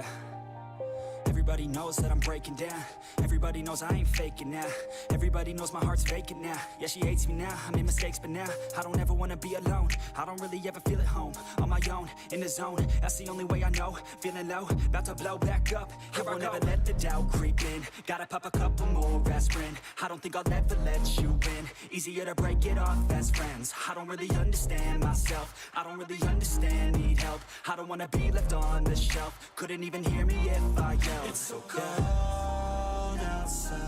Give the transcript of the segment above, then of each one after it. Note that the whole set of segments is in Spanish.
Yeah. Everybody knows that I'm breaking down. Everybody knows I ain't faking now. Everybody knows my heart's vacant now. Yeah, she hates me now, I made mistakes, but now I don't ever wanna be alone. I don't really ever feel at home. On my own, in the zone, that's the only way I know. Feeling low, about to blow back up. Here I won't ever let the doubt creep in. Gotta pop a couple more aspirin. I don't think I'll ever let you in. Easier to break it off as friends. I don't really understand myself. I don't really understand, need help. I don't wanna be left on the shelf. Couldn't even hear me if I yelled. It's so cold outside.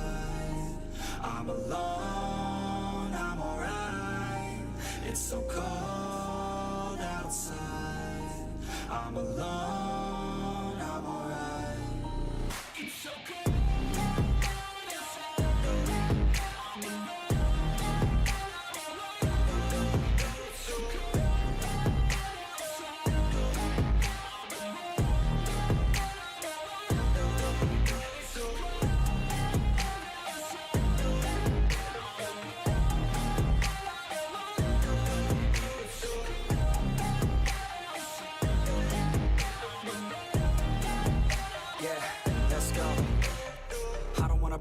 I'm alone, I'm alright. It's so cold outside. I'm alone, I'm alright. It's so cold outside. I'm alone. It's so cold outside.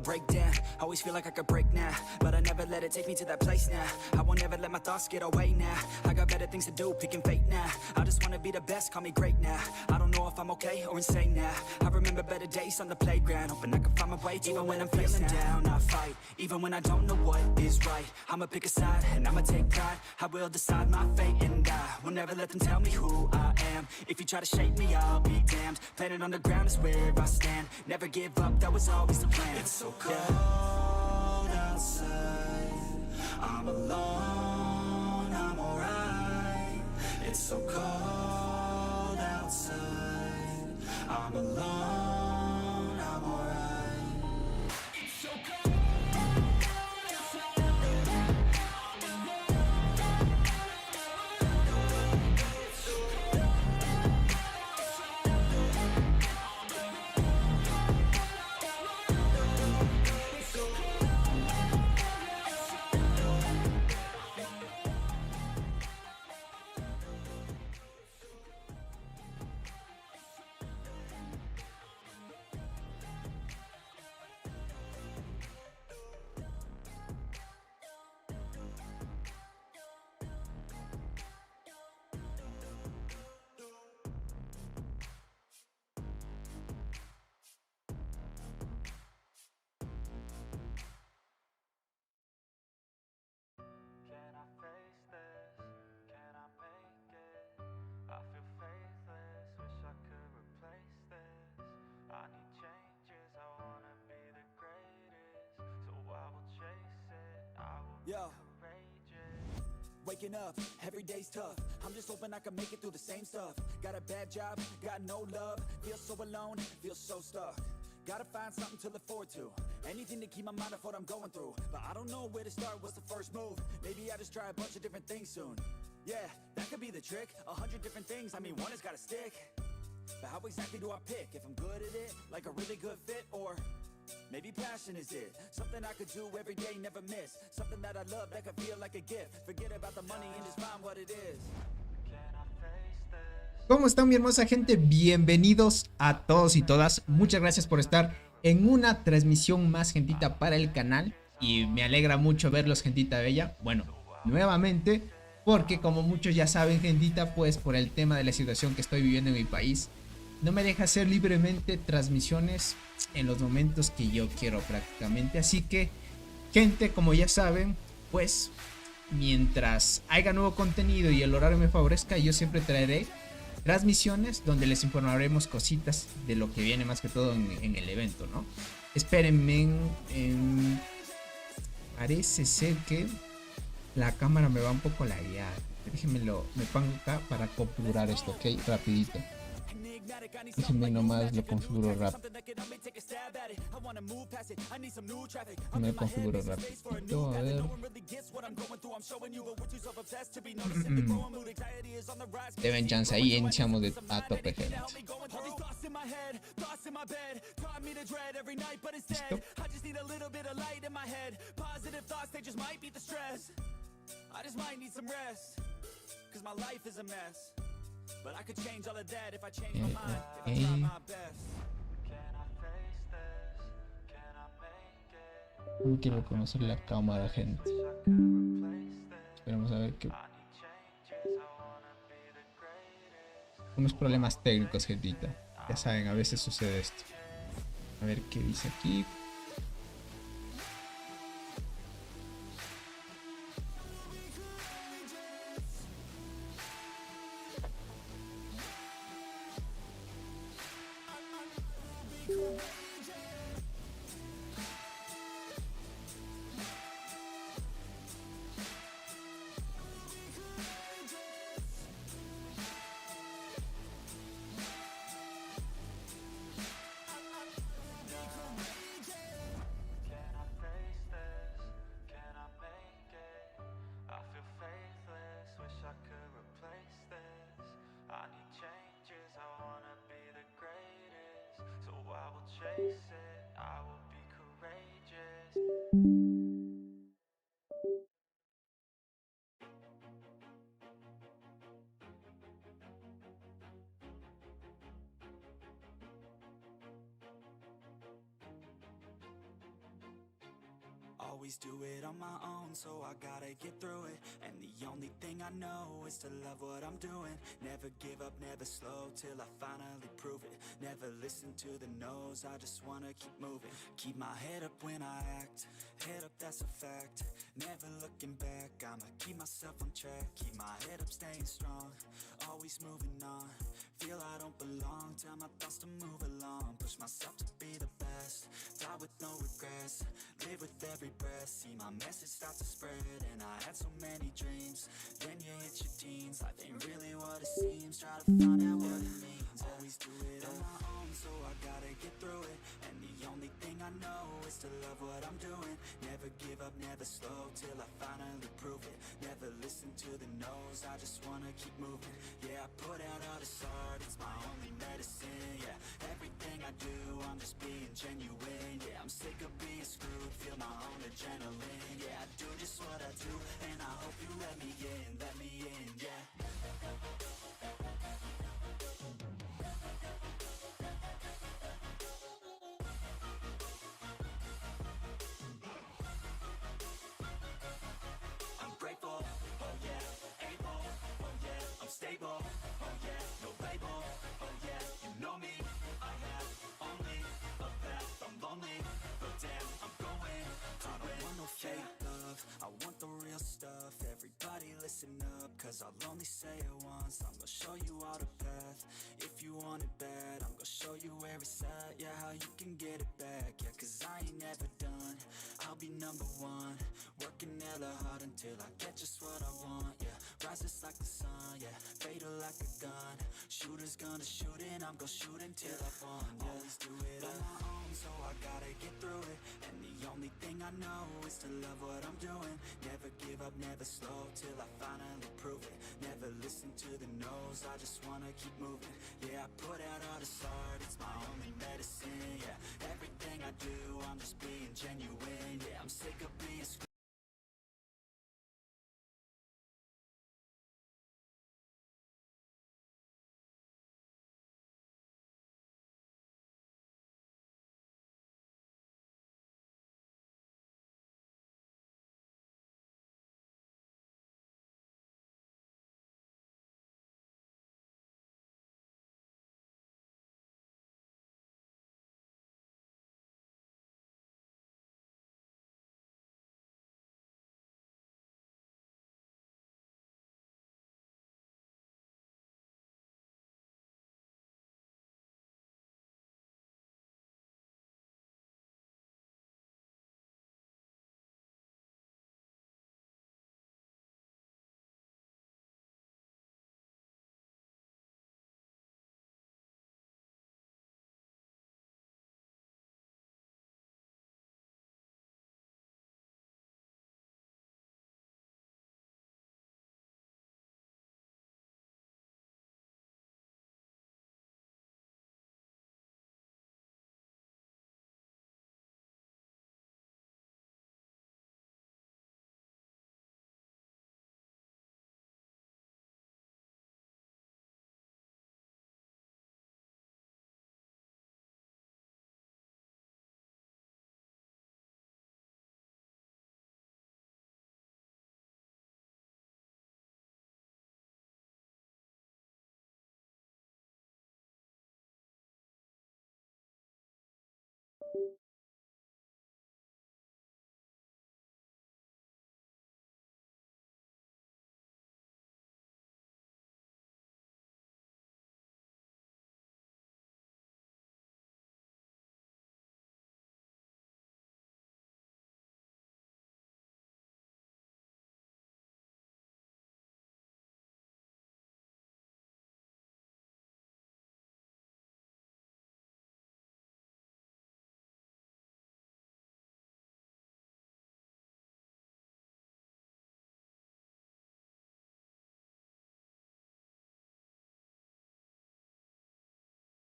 Break down, always feel like I could break now, but I never let it take me to that place now. I won't ever let my thoughts get away now. I got better things to do, picking fate now. I just wanna be the best, call me great now. I don't know if I'm okay or insane now. I remember better days on the playground, hoping I can find my way to even when I'm feeling down. I fight, even when I don't know what is right. I'ma pick a side, and I'ma take pride. I will decide my fate, and I will never let them tell me who I am. If you try to shake me, I'll be damned. Planet on the ground is where I stand. Never give up, that was always the plan. It's so cold outside. I'm alone, I'm alright. It's so cold outside. I'm alone, I'm alright. It's so cold outside. I'm alone. It's so cold outside. Can I face this? Can I make it? I feel faithless, wish I could replace this. I need changes, I wanna be the greatest. So I will chase it, I will be courageous. Waking up, every day's tough. I'm just hoping I can make it through the same stuff. Got a bad job, got no love. Feel so alone, feel so stuck. Gotta find something to look forward to. Anything to keep my mind off what I'm going through. But I don't know where to start, what's the first move? Maybe I just try a bunch of different things soon. Yeah, that could be the trick. 100 different things, I mean one has gotta stick. But how exactly do I pick? If I'm good at it, like a really good fit, or maybe passion is it. Something I could do every day, never miss. Something that I love that could feel like a gift. Forget about the money and just find what it is. Can I face this? ¿Cómo están, mi hermosa gente? Bienvenidos a todos y todas. Muchas gracias por estar en una transmisión más, gentita, para el canal. Y me alegra mucho verlos, gentita bella. Bueno, nuevamente, porque como muchos ya saben, gentita, pues por el tema de la situación que estoy viviendo en mi país, no me deja hacer libremente transmisiones en los momentos que yo quiero prácticamente. Así que, gente, como ya saben, pues mientras haya nuevo contenido y el horario me favorezca, yo siempre traeré transmisiones donde les informaremos cositas de lo que viene, más que todo en el evento, ¿no? Espérenme, parece ser que la cámara me va un poco lagueada. Déjenmelo, me pongo acá para configurar esto, ok, rapidito. Déjenme nomás, lo configuro rápido. Me configuro rapidito, a ver. Deben chance, ahí iniciamos a tope, gente. I just might need some rest, 'cause my life is a mess. But I could change all of that if I change my mind. If I try my best. Can I face this? Can I make it? No quiero conocer la cámara, gente. Wish I could replace this. Esperemos a ver qué. I need changes, I wanna be the greatest. Unos problemas técnicos, gentita. Ya saben, a veces sucede esto. A ver qué dice aquí. Can I face this? Can I make it? I feel faithless, wish I could replace this. I need changes, I wanna be the greatest. So I will chase it, I will be courageous. Always do it on my own, so I gotta get through it. And the only thing I know is to love what I'm doing. Never give up, never slow, till I finally prove it. Never listen to the no's, I just wanna keep moving. Keep my head up when I act, head up, that's a fact. Never looking back, I'ma keep myself on track. Keep my head up, staying strong, always moving on. Feel I don't belong, tell my thoughts to move along. Push myself to be the best, die with no regrets. Live with every breath, see my message start to spread. And I had so many dreams, then you hit your teens. Life ain't really what it seems, try to find out what it means. Always do it on my own, so I gotta get through it. And the only thing I know is to love what I'm doing. Never give up, never slow, till I finally prove it. Never listen to the no's, I just wanna keep moving. Yeah, I put out all this art, it's my only medicine. Yeah, everything I do, I'm just being genuine. Yeah, I'm sick of being screwed, feel my own adrenaline. Yeah, I do just what I do, and I hope you let me in, yeah. I'm grateful, oh yeah, able, oh yeah, I'm stable, oh yeah, no label, oh yeah, you know me, I have only a path, I'm lonely, but damn, I'm going to win. I don't want no fake love, I want the real stuff. Everybody listen up, cause I'll only say it once. I'm gonna show you all the path, if you want it bad. I'm gonna show you where it's at, yeah, how you can get it back. Yeah, cause I ain't never done, I'll be number one. Working hella hard until I get just what I want, yeah. Rises like the sun, yeah, fatal like a gun. Shooter's gonna shoot and I'm gonna shoot until I fall, yeah. Always do it on my own, so I gotta get through it. And the only thing I know is to love what I'm doing. Never give up, never slow, till I finally prove it. Never listen to the no's, I just wanna keep moving. Yeah, I put out all this art, it's my only medicine. Yeah, everything I do, I'm just being genuine. Yeah, I'm sick of being screwed.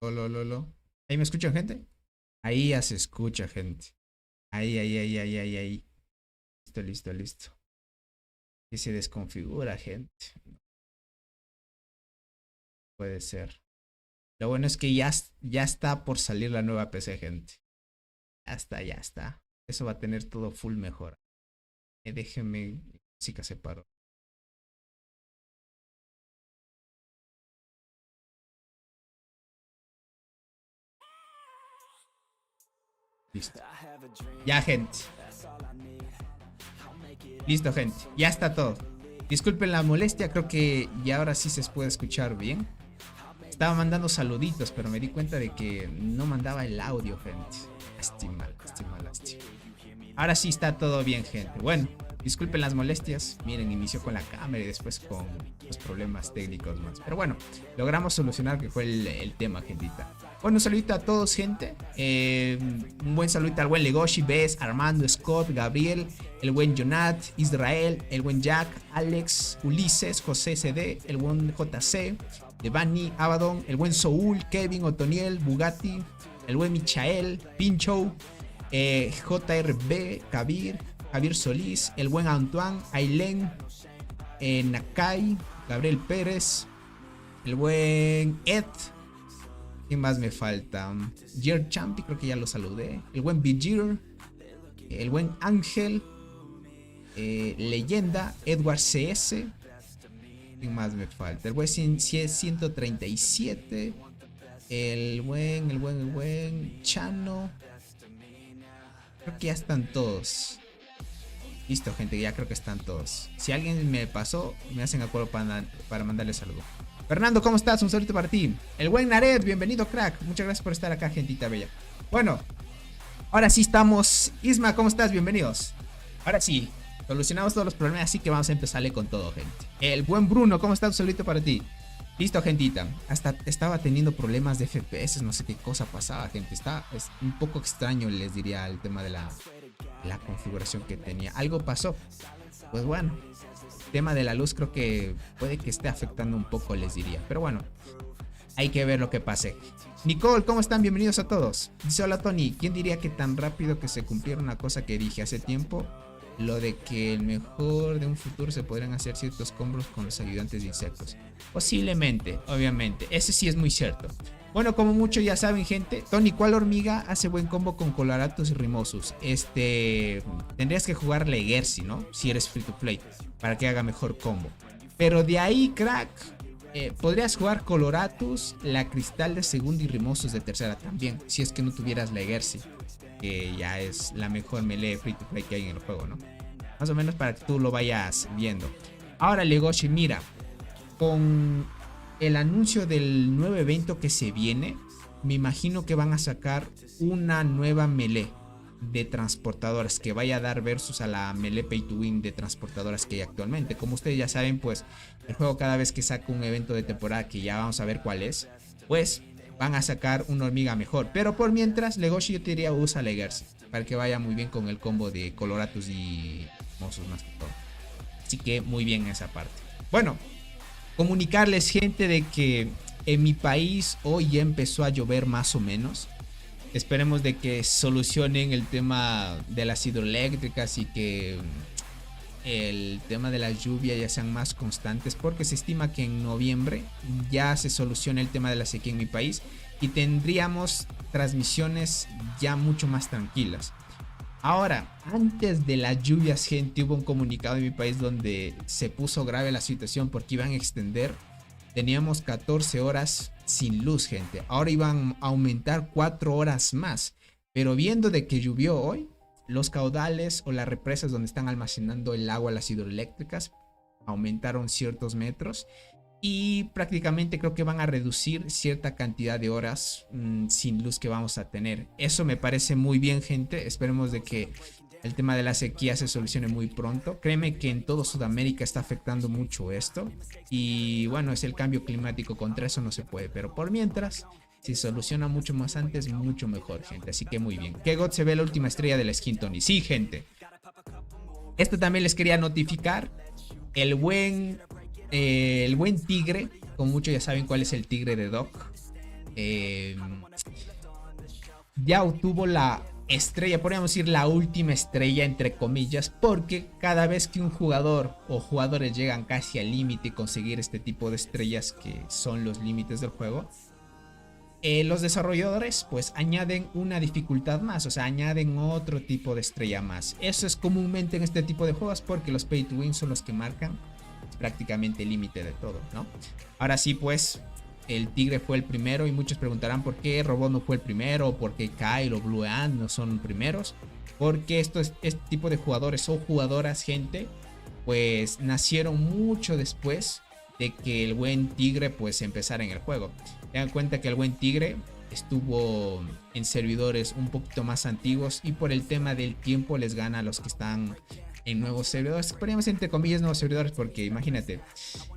Lo. ¿Ahí me escuchan, gente? Ahí ya se escucha, gente. Ahí. Listo. Y se desconfigura, gente. Puede ser. Lo bueno es que ya está por salir la nueva PC, gente. Ya está. Eso va a tener todo full mejor. Déjenme. Música se paró. Listo. Ya, gente. Listo, gente. Ya está todo. Disculpen la molestia, creo que ya ahora sí se puede escuchar bien. Estaba mandando saluditos, pero me di cuenta de que no mandaba el audio, gente. Lástima. Ahora sí está todo bien, gente. Bueno, disculpen las molestias. Miren, inició con la cámara y después con los problemas técnicos más. Pero bueno, logramos solucionar que fue el tema, gentita. Bueno, un saludito a todos, gente. Un buen saludito al buen Legoshi, Bess, Armando, Scott, Gabriel, el buen Jonat, Israel, el buen Jack, Alex, Ulises, José CD, el buen JC, Devani, Abaddon, el buen Soul, Kevin, Otoniel, Bugatti, el buen Michael, Pincho, JRB, Javier Solís, el buen Antoine, Ailén, Nakai, Gabriel Pérez, el buen Ed. ¿Quién más me falta? Jer Champi, creo que ya lo saludé. El buen Vigir, el buen Ángel, Leyenda, Edward CS. ¿Quién más me falta? El buen 137. El buen Chano. Creo que ya están todos. Listo, gente, ya creo que están todos. Si alguien me pasó, me hacen acuerdo para mandarle saludo. Fernando, ¿cómo estás? Un saludo para ti. El buen Nared, bienvenido, crack. Muchas gracias por estar acá, gentita bella. Bueno, ahora sí estamos. Isma, ¿cómo estás? Bienvenidos. Ahora sí, solucionamos todos los problemas, así que vamos a empezarle con todo, gente. El buen Bruno, ¿cómo estás? Un saludito para ti. Listo, gentita. Hasta estaba teniendo problemas de FPS, no sé qué cosa pasaba, gente. Es un poco extraño, les diría, el tema de la configuración que tenía. Algo pasó. Pues bueno, el tema de la luz creo que puede que esté afectando un poco, les diría. Pero bueno, hay que ver lo que pase. Nicole, ¿cómo están? Bienvenidos a todos. Dice, hola Tony, ¿quién diría que tan rápido que se cumpliera una cosa que dije hace tiempo? Lo de que el mejor de un futuro se podrían hacer ciertos combos con los ayudantes de insectos. Posiblemente, obviamente. Ese sí es muy cierto. Bueno, como muchos ya saben, gente, Tony, ¿cuál hormiga hace buen combo con Coloratus y Rimosus? Tendrías que jugar Legercy, ¿no? Si eres free to play, para que haga mejor combo. Pero de ahí, crack, podrías jugar Coloratus, la Cristal de segunda y Rimosus de tercera también, si es que no tuvieras Legercy, que ya es la mejor melee free to play que hay en el juego, ¿no? Más o menos para que tú lo vayas viendo. Ahora, Legoshi, mira, con el anuncio del nuevo evento que se viene, me imagino que van a sacar una nueva melee de transportadoras que vaya a dar versus a la melee pay to win de transportadoras que hay actualmente. Como ustedes ya saben, pues el juego cada vez que saca un evento de temporada, que ya vamos a ver cuál es, pues van a sacar una hormiga mejor. Pero por mientras, Legoshi, yo te diría usa Legercy para que vaya muy bien con el combo de Coloratus y Mozos más que todo. Así que muy bien esa parte. Bueno, comunicarles, gente, de que en mi país hoy ya empezó a llover más o menos. Esperemos de que solucionen el tema de las hidroeléctricas y que el tema de la lluvia ya sean más constantes, porque se estima que en noviembre ya se solucione el tema de la sequía en mi país y tendríamos transmisiones ya mucho más tranquilas. Ahora, antes de las lluvias, gente, hubo un comunicado en mi país donde se puso grave la situación porque iban a extender. Teníamos 14 horas sin luz, gente. Ahora iban a aumentar 4 horas más. Pero viendo de que llovió hoy, los caudales o las represas donde están almacenando el agua, las hidroeléctricas, aumentaron ciertos metros. Y prácticamente creo que van a reducir cierta cantidad de horas sin luz que vamos a tener. Eso me parece muy bien, gente. Esperemos de que el tema de la sequía se solucione muy pronto. Créeme que en todo Sudamérica está afectando mucho esto. Y bueno, es el cambio climático, contra eso no se puede. Pero por mientras, si soluciona mucho más antes, mucho mejor, gente. Así que muy bien. Que God se ve la última estrella del skin, Tony. Sí, gente. Esto también les quería notificar. El buen tigre, como muchos ya saben cuál es el tigre de Doc. eh, ya obtuvo la estrella, podríamos decir la última estrella entre comillas, porque cada vez que un jugador o jugadores llegan casi al límite y conseguir este tipo de estrellas que son los límites del juego, los desarrolladores pues añaden una dificultad más, o sea, añaden otro tipo de estrella más. Eso es comúnmente en este tipo de juegos porque los pay to win son los que marcan prácticamente el límite de todo, ¿no? Ahora sí, pues el Tigre fue el primero y muchos preguntarán por qué Robot no fue el primero, o por qué Kyle o Blue Ant no son primeros. Porque este tipo de jugadores o jugadoras, gente, pues nacieron mucho después de que el buen Tigre pues empezara en el juego. Tengan en cuenta que el buen Tigre estuvo en servidores un poquito más antiguos y por el tema del tiempo les gana a los que están en nuevos servidores. Ponemos entre comillas nuevos servidores porque imagínate,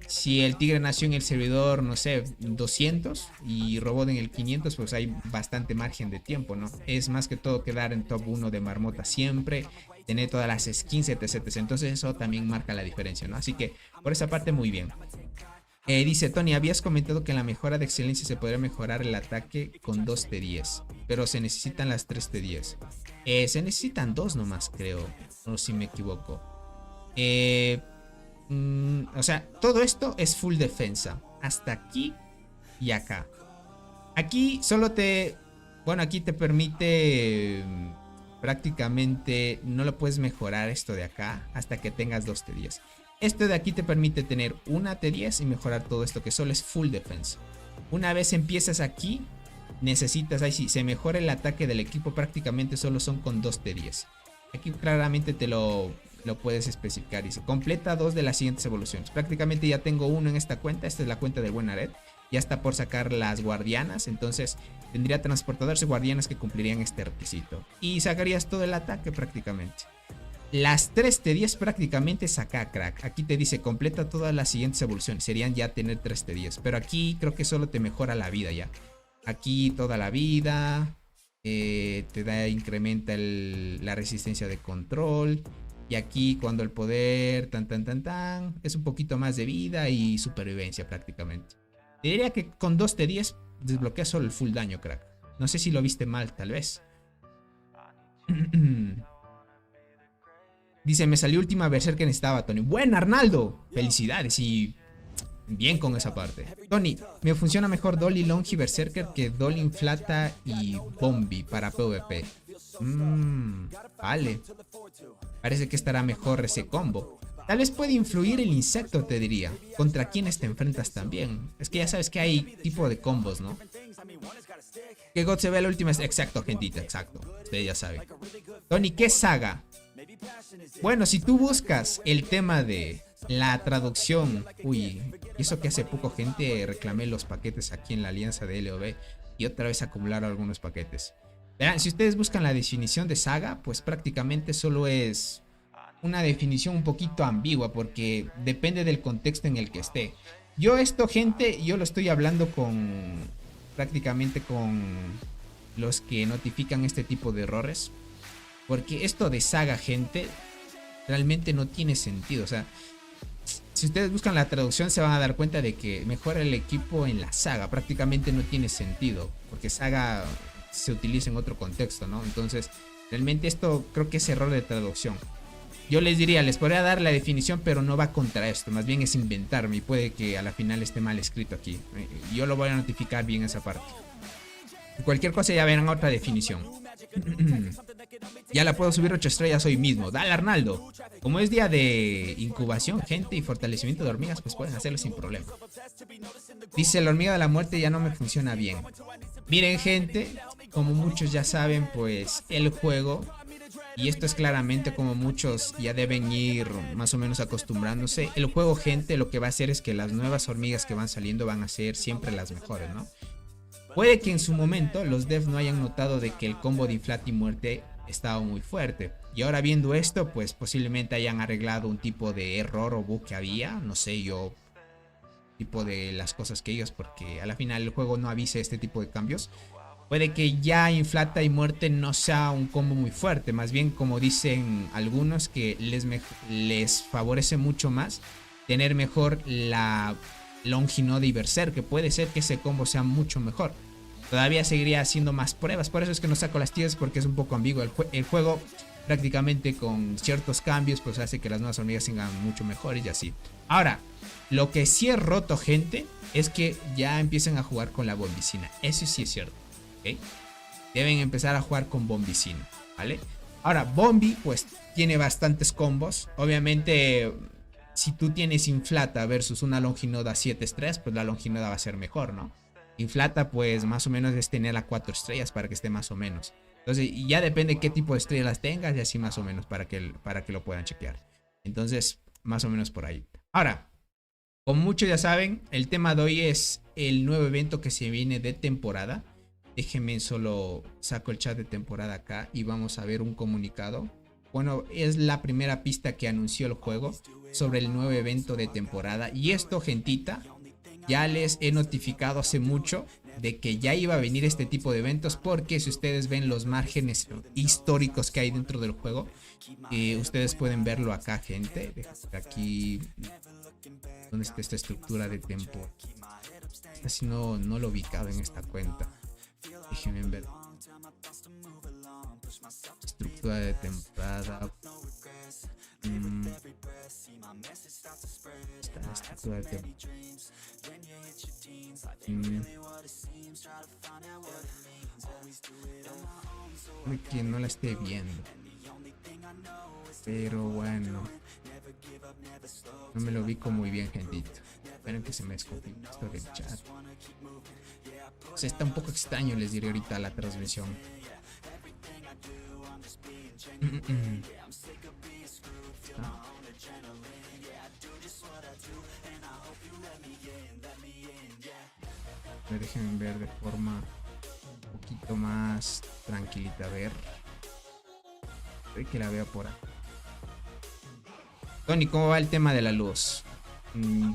si el Tigre nació en el servidor, no sé, 200 y Robot en el 500, pues hay bastante margen de tiempo, ¿no? Es más que todo quedar en top 1 de Marmota siempre, tener todas las skins, etc, etc. Entonces eso también marca la diferencia, ¿no? Así que por esa parte muy bien. Dice Tony, habías comentado que en la mejora de excelencia se podría mejorar el ataque con 2 T10, pero se necesitan las 3 T10. Se necesitan 2 nomás, creo, no si me equivoco. O sea, todo esto es full defensa, hasta aquí y acá. Aquí solo te... Bueno, aquí te permite... prácticamente no lo puedes mejorar esto de acá hasta que tengas 2 T10. Esto de aquí te permite tener una T10 y mejorar todo esto que solo es full defensa. Una vez empiezas aquí, necesitas, ahí sí, se mejora el ataque del equipo, prácticamente solo son con 2 T10. Aquí claramente te lo puedes especificar. Dice, completa 2 de las siguientes evoluciones. Prácticamente ya tengo uno en esta cuenta, esta es la cuenta del buen Ared. Ya está por sacar las guardianas, entonces tendría transportadores y guardianas que cumplirían este requisito. Y sacarías todo el ataque prácticamente. Las 3 T10 prácticamente saca crack. Aquí te dice completa todas las siguientes evoluciones. Serían ya tener 3 T10. Pero aquí creo que solo te mejora la vida ya. Aquí toda la vida. Te da, incrementa la resistencia de control. Y aquí cuando el poder es un poquito más de vida y supervivencia prácticamente. Te diría que con 2 T10 desbloqueas solo el full daño, crack. No sé si lo viste mal, tal vez. Dice, me salió última Berserker que necesitaba, Tony. ¡Buen, Arnaldo! Felicidades y bien con esa parte. Tony, me funciona mejor Dolly Longi Berserker que Dolly Inflata y Bombi para PvP. Vale. Parece que estará mejor ese combo. Tal vez puede influir el insecto, te diría. Contra quienes te enfrentas también. Es que ya sabes que hay tipo de combos, ¿no? Que God se ve la última. Exacto, gentita, exacto. Usted ya sabe. Tony, ¿qué saga? Bueno, si tú buscas el tema de la traducción, uy, y eso que hace poco gente reclamé los paquetes aquí en la alianza de LOB y otra vez acumularon algunos paquetes. Verán, si ustedes buscan la definición de saga, pues prácticamente solo es una definición un poquito ambigua porque depende del contexto en el que esté. Yo esto, gente, yo lo estoy hablando prácticamente con los que notifican este tipo de errores. Porque esto de saga, gente, realmente no tiene sentido. O sea, si ustedes buscan la traducción se van a dar cuenta de que mejora el equipo en la saga. Prácticamente no tiene sentido. Porque saga se utiliza en otro contexto, ¿no? Entonces, realmente esto creo que es error de traducción. Yo les diría, les podría dar la definición, pero no va contra esto. Más bien es inventarme y puede que a la final esté mal escrito aquí. Yo lo voy a notificar bien esa parte. Cualquier cosa ya verán otra definición. Ya la puedo subir 8 estrellas hoy mismo. Dale, Arnaldo. Como es día de incubación, gente, y fortalecimiento de hormigas, pues pueden hacerlo sin problema. Dice, la hormiga de la muerte ya no me funciona bien. Miren, gente, como muchos ya saben, pues el juego, y esto es claramente como muchos ya deben ir más o menos acostumbrándose. El juego, gente, lo que va a hacer es que las nuevas hormigas que van saliendo van a ser siempre las mejores, ¿no? Puede que en su momento los devs no hayan notado de que el combo de inflate y muerte estaba muy fuerte. Y ahora viendo esto, pues posiblemente hayan arreglado un tipo de error o bug que había. No sé yo, tipo de las cosas que ellos, porque a la final el juego no avisa este tipo de cambios. Puede que ya inflata y muerte no sea un combo muy fuerte. Más bien, como dicen algunos, que les favorece mucho más tener mejor la Longinode y Berserker, que puede ser que ese combo sea mucho mejor. todavía seguiría haciendo más pruebas. Por eso es que no saco las tiras, porque es un poco ambiguo. El juego prácticamente con ciertos cambios pues hace que las nuevas hormigas sean mucho mejores y así. Ahora, lo que sí es roto, gente, es que ya empiezan a jugar con la bombicina. Eso sí es cierto, ¿ok? Deben empezar a jugar con bombicina, ¿vale? Ahora, Bombi pues tiene bastantes combos. Obviamente, si tú tienes Inflata versus una Longinoda 7 estrellas, pues la Longinoda va a ser mejor, ¿no? Inflata pues más o menos es tener a 4 estrellas para que esté más o menos. Entonces, y ya depende qué tipo de estrellas las tengas y así más o menos para que lo puedan chequear. Entonces, más o menos por ahí. Ahora, como muchos ya saben, el tema de hoy es el nuevo evento que se viene de temporada. Déjenme solo saco el chat de temporada acá y vamos a ver un comunicado. Bueno, es la primera pista que anunció el juego sobre el nuevo evento de temporada. Y esto, gentita, ya les he notificado hace mucho de que ya iba a venir este tipo de eventos, porque si ustedes ven los márgenes históricos que hay dentro del juego, ustedes pueden verlo acá, gente. Aquí, ¿dónde está esta estructura de tiempo? Así no lo ubicaba en esta cuenta. Déjenme ver. Estructura de temporada. Esta estructura de temporada. Que no la esté viendo, pero bueno, no me lo ubico muy bien, gentito. Esperen que se me escogió esto del chat. O sea, está un poco extraño, les diré ahorita la transmisión. Déjenme ver de forma un poquito más tranquilita. A ver. Creo que la veo por ahí. Tony, ¿cómo va el tema de la luz?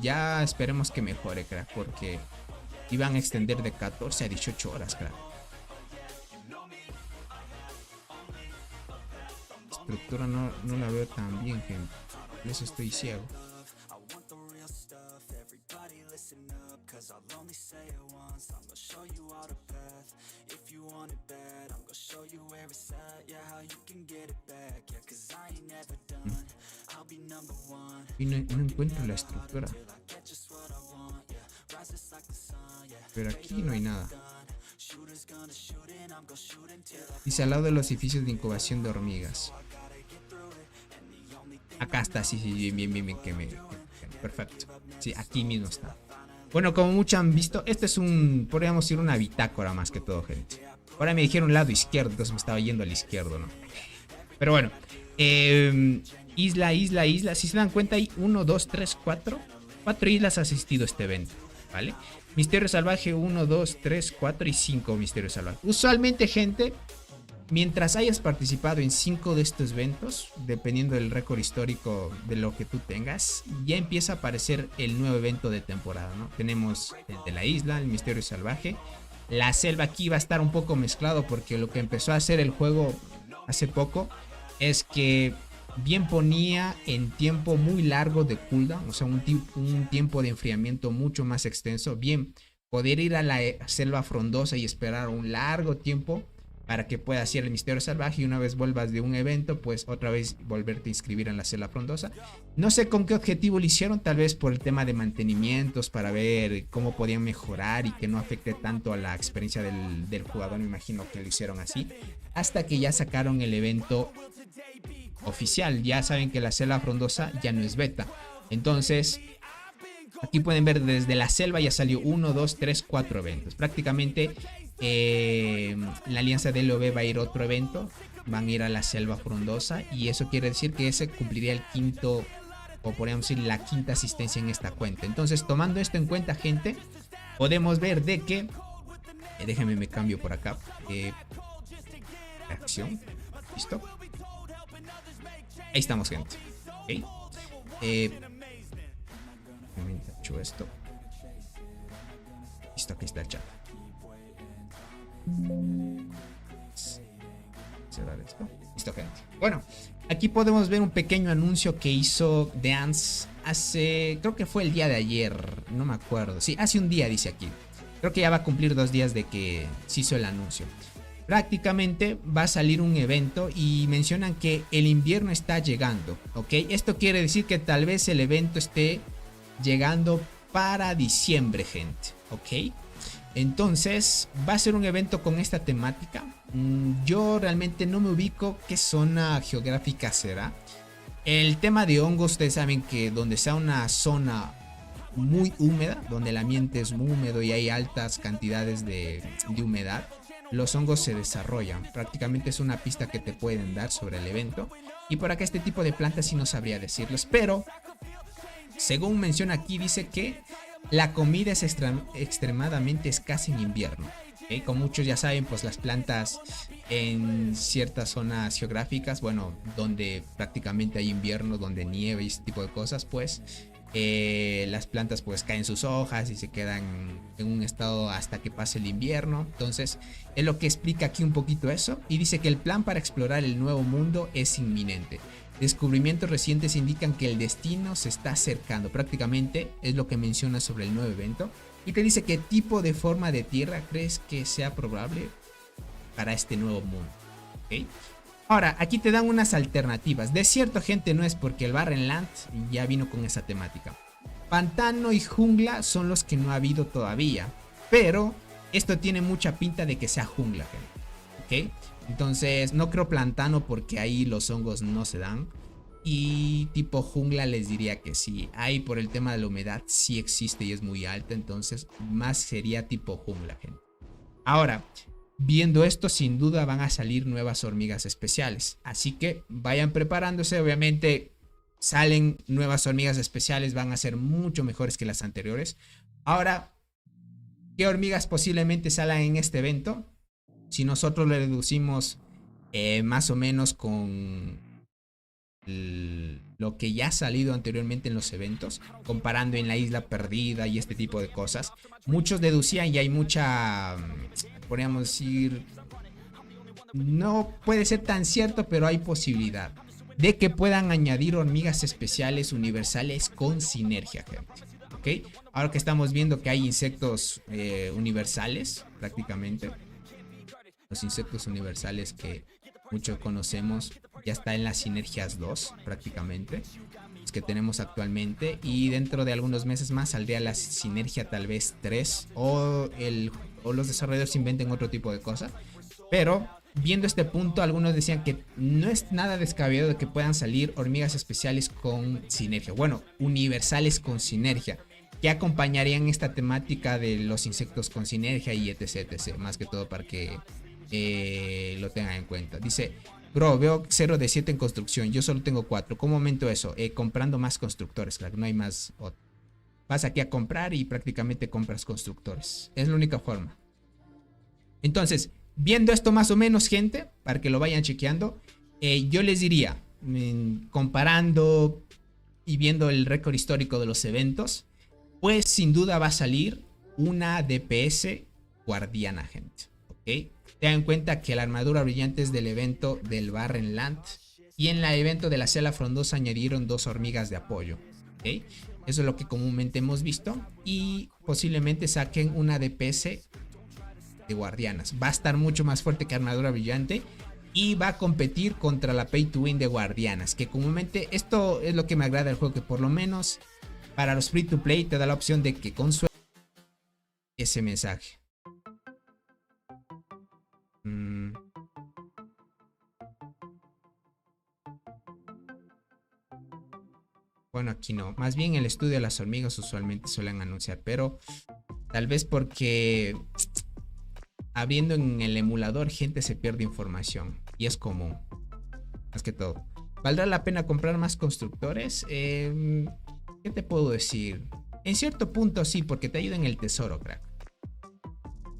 Ya esperemos que mejore, crack, porque iban a extender de 14 a 18 horas, crack. La estructura no la veo tan bien, gente. Por eso estoy ciego. Y no encuentro la estructura. Pero aquí no hay nada. Dice al lado de los edificios de incubación de hormigas. Acá está, sí, bien, perfecto. Sí, aquí mismo está. Bueno, como muchos han visto, este es podríamos decir una bitácora más que todo, gente. Ahora me dijeron lado izquierdo, entonces me estaba yendo al izquierdo, ¿no? Pero bueno, isla. Si se dan cuenta, hay 1, 2, 3, 4 islas asistido a este evento, ¿vale? Misterio Salvaje 1, 2, 3, 4 y 5 Misterios Salvajes. Usualmente, gente, mientras hayas participado en 5 de estos eventos, dependiendo del récord histórico de lo que tú tengas, ya empieza a aparecer el nuevo evento de temporada, ¿no? Tenemos el de la isla, el Misterio Salvaje. La selva aquí va a estar un poco mezclado, porque lo que empezó a hacer el juego hace poco es que bien ponía en tiempo muy largo de cooldown, o sea, un tiempo de enfriamiento mucho más extenso. Bien, poder ir a la selva frondosa y esperar un largo tiempo para que puedas hacer el Misterio Salvaje, y una vez vuelvas de un evento, pues otra vez volverte a inscribir en la selva frondosa. No sé con qué objetivo lo hicieron, tal vez por el tema de mantenimientos, para ver cómo podían mejorar y que no afecte tanto a la experiencia del jugador. Me imagino que lo hicieron así, hasta que ya sacaron el evento oficial. Ya saben que la selva frondosa ya no es beta. Entonces, aquí pueden ver desde la selva ya salió 1, 2, 3, 4 eventos. Prácticamente la alianza de LOB va a ir a otro evento. Van a ir a la selva frondosa, y eso quiere decir que ese cumpliría el quinto, o podríamos decir la quinta asistencia en esta cuenta. Entonces, tomando esto en cuenta, gente, podemos ver de que déjenme me cambio por acá. Acción. Listo. Ahí estamos, gente. Ok. Esto. Listo, aquí está el chat. Cerrar esto. Listo, gente. Bueno, aquí podemos ver un pequeño anuncio que hizo Dance hace, creo que fue el día de ayer, no me acuerdo. Sí, hace un día, dice aquí. Creo que ya va a cumplir 2 días de que se hizo el anuncio. Prácticamente va a salir un evento y mencionan que el invierno está llegando, ¿ok? Esto quiere decir que tal vez el evento esté llegando para diciembre, gente, ¿ok? Entonces va a ser un evento con esta temática. Yo realmente no me ubico qué zona geográfica será. El tema de hongos, ustedes saben que donde sea una zona muy húmeda, donde el ambiente es muy húmedo y hay altas cantidades de humedad, los hongos se desarrollan. Prácticamente es una pista que te pueden dar sobre el evento. Y por acá este tipo de plantas sí no sabría decirles, pero según menciona aquí, dice que la comida es extremadamente escasa en invierno. ¿Okay? Como muchos ya saben, pues las plantas en ciertas zonas geográficas, bueno, donde prácticamente hay invierno, donde nieve y ese tipo de cosas, pues las plantas pues caen sus hojas y se quedan en un estado hasta que pase el invierno. Entonces es lo que explica aquí un poquito eso, y dice que el plan para explorar el nuevo mundo es inminente. Descubrimientos recientes indican que el destino se está acercando. Prácticamente es lo que menciona sobre el nuevo evento, y te dice qué tipo de forma de tierra crees que sea probable para este nuevo mundo. ¿Okay? Ahora, aquí te dan unas alternativas. Desierto, gente, no es, porque el Barrenland ya vino con esa temática. Pantano y jungla son los que no ha habido todavía, pero esto tiene mucha pinta de que sea jungla, gente. ¿Ok? Entonces, no creo pantano porque ahí los hongos no se dan. Y tipo jungla les diría que sí. Ahí por el tema de la humedad sí existe y es muy alta, entonces más sería tipo jungla, gente. Ahora, viendo esto, sin duda van a salir nuevas hormigas especiales. Así que vayan preparándose. Obviamente salen nuevas hormigas especiales, van a ser mucho mejores que las anteriores. Ahora, ¿qué hormigas posiblemente salgan en este evento? Si nosotros le reducimos más o menos con lo que ya ha salido anteriormente en los eventos, comparando en la isla perdida y este tipo de cosas, muchos deducían, y hay mucha, podríamos decir, no puede ser tan cierto, pero hay posibilidad de que puedan añadir hormigas especiales universales con sinergia, gente. ¿Ok? Ahora que estamos viendo que hay insectos universales, prácticamente los insectos universales que muchos conocemos, ya está en las sinergias 2 prácticamente, los que tenemos actualmente, y dentro de algunos meses más saldría la sinergia tal vez 3, o los desarrolladores inventen otro tipo de cosa. Pero viendo este punto, algunos decían que no es nada descabellado de que puedan salir hormigas especiales con sinergia, bueno, universales con sinergia, que acompañarían esta temática de los insectos con sinergia y etc, etc, más que todo para que lo tengan en cuenta. Dice: bro, veo 0 de 7 en construcción, yo solo tengo 4. ¿Cómo aumento eso? Comprando más constructores, claro, no hay más. Vas aquí a comprar y prácticamente compras constructores. Es la única forma. Entonces, viendo esto más o menos, gente, para que lo vayan chequeando, yo les diría, comparando y viendo el récord histórico de los eventos, pues sin duda va a salir una DPS guardiana, gente. ¿Ok? Tengan en cuenta que la armadura brillante es del evento del Barrenland, y en el evento de la Selva Frondosa añadieron 2 hormigas de apoyo. ¿Okay? Eso es lo que comúnmente hemos visto, y posiblemente saquen una DPS de guardianas. Va a estar mucho más fuerte que armadura brillante y va a competir contra la Pay to Win de guardianas, que comúnmente esto es lo que me agrada del juego, que por lo menos para los free to play te da la opción de que con suerte ese mensaje. Bueno, aquí no. Más bien el estudio de las hormigas usualmente suelen anunciar, pero tal vez porque habiendo en el emulador gente se pierde información y es común. Más que todo. ¿Valdrá la pena comprar más constructores? ¿Qué te puedo decir? En cierto punto sí, porque te ayuda en el tesoro, crack.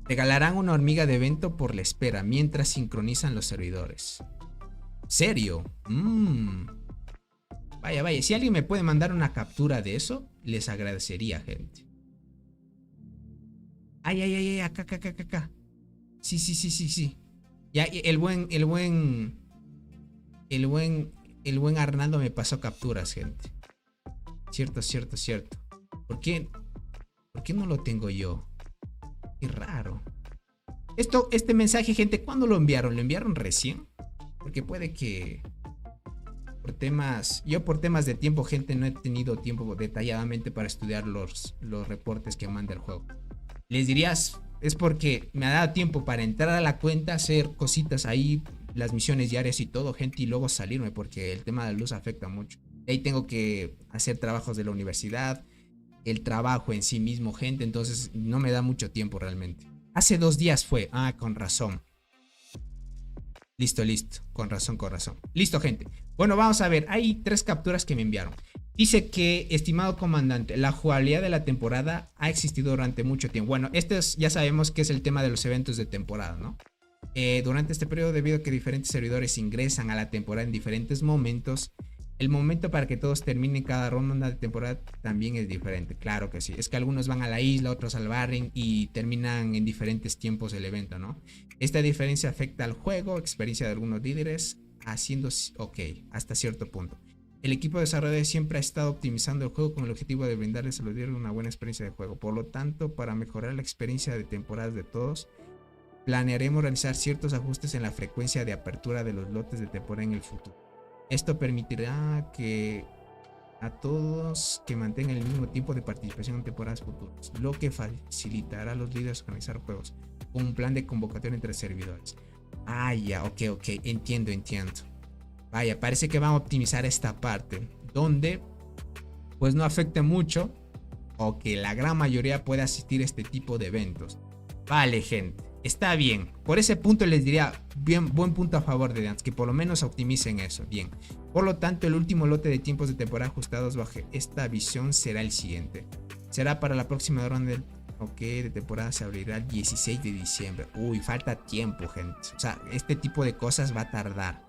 Regalarán una hormiga de evento por la espera mientras sincronizan los servidores. ¿Serio? Vaya, vaya. Si alguien me puede mandar una captura de eso, les agradecería, gente. Ay, ay, ay, acá, acá, acá, acá. Sí, sí, sí, sí, sí. Ya, el buen Arnaldo me pasó capturas, gente. Cierto, cierto, cierto. ¿Por qué no lo tengo yo? Qué raro. Este mensaje, gente, ¿cuándo lo enviaron? ¿Lo enviaron recién? Porque puede que por temas de tiempo, gente, no he tenido tiempo detalladamente para estudiar los reportes que manda el juego. Les dirías, es porque me ha dado tiempo para entrar a la cuenta, hacer cositas ahí, las misiones diarias y todo, gente, y luego salirme, porque el tema de la luz afecta mucho. Ahí tengo que hacer trabajos de la universidad, el trabajo en sí mismo, gente, entonces no me da mucho tiempo realmente. Hace 2 días fue, con razón. Listo, con razón. Listo, gente. Bueno, vamos a ver, hay 3 capturas que me enviaron. Dice que, estimado comandante, la jugabilidad de la temporada ha existido durante mucho tiempo. Bueno, ya sabemos que es el tema de los eventos de temporada, ¿no? Durante este periodo, debido a que diferentes servidores ingresan a la temporada en diferentes momentos, el momento para que todos terminen cada ronda de temporada también es diferente. Claro que sí. Es que algunos van a la isla, otros al barren y terminan en diferentes tiempos el evento, ¿no? Esta diferencia afecta al juego, experiencia de algunos líderes, haciendo ok, hasta cierto punto. El equipo de desarrollo siempre ha estado optimizando el juego con el objetivo de brindarles a los líderes una buena experiencia de juego. Por lo tanto, para mejorar la experiencia de temporadas de todos, planearemos realizar ciertos ajustes en la frecuencia de apertura de los lotes de temporada en el futuro. Esto permitirá que a todos que mantengan el mismo tiempo de participación en temporadas futuras, lo que facilitará a los líderes organizar juegos con un plan de convocatoria entre servidores. Ya, ok, entiendo. Vaya, parece que van a optimizar esta parte, donde pues no afecte mucho o que la gran mayoría pueda asistir a este tipo de eventos. Vale, gente, está bien. Por ese punto les diría, buen punto a favor de Dance, que por lo menos optimicen eso, bien. Por lo tanto, el último lote de tiempos de temporada ajustados bajo esta visión será el siguiente. Será para la próxima ronda de temporada, se abrirá el 16 de diciembre. Uy, falta tiempo, gente. O sea, este tipo de cosas va a tardar.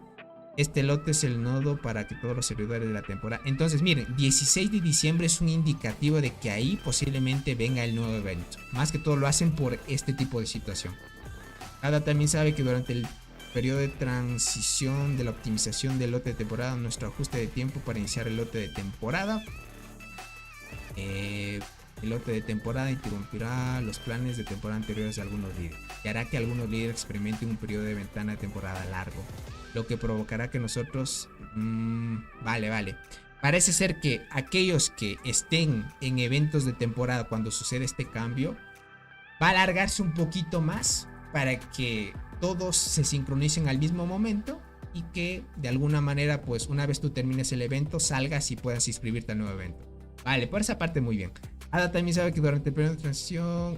Este lote es el nodo para que todos los servidores de la temporada. Entonces, miren, 16 de diciembre es un indicativo de que ahí posiblemente venga el nuevo evento. Más que todo lo hacen por este tipo de situación. Ada también sabe que durante el periodo de transición de la optimización del lote de temporada, nuestro ajuste de tiempo para iniciar el lote de temporada. El lote de temporada interrumpirá los planes de temporada anteriores de algunos líderes y hará que algunos líderes experimenten un periodo de ventana de temporada largo, lo que provocará que nosotros... Vale. Parece ser que aquellos que estén en eventos de temporada cuando sucede este cambio, va a alargarse un poquito más para que todos se sincronicen al mismo momento y que de alguna manera, pues una vez tú termines el evento, salgas y puedas inscribirte al nuevo evento. Vale, por esa parte muy bien. Ada también sabe que durante el periodo de transición,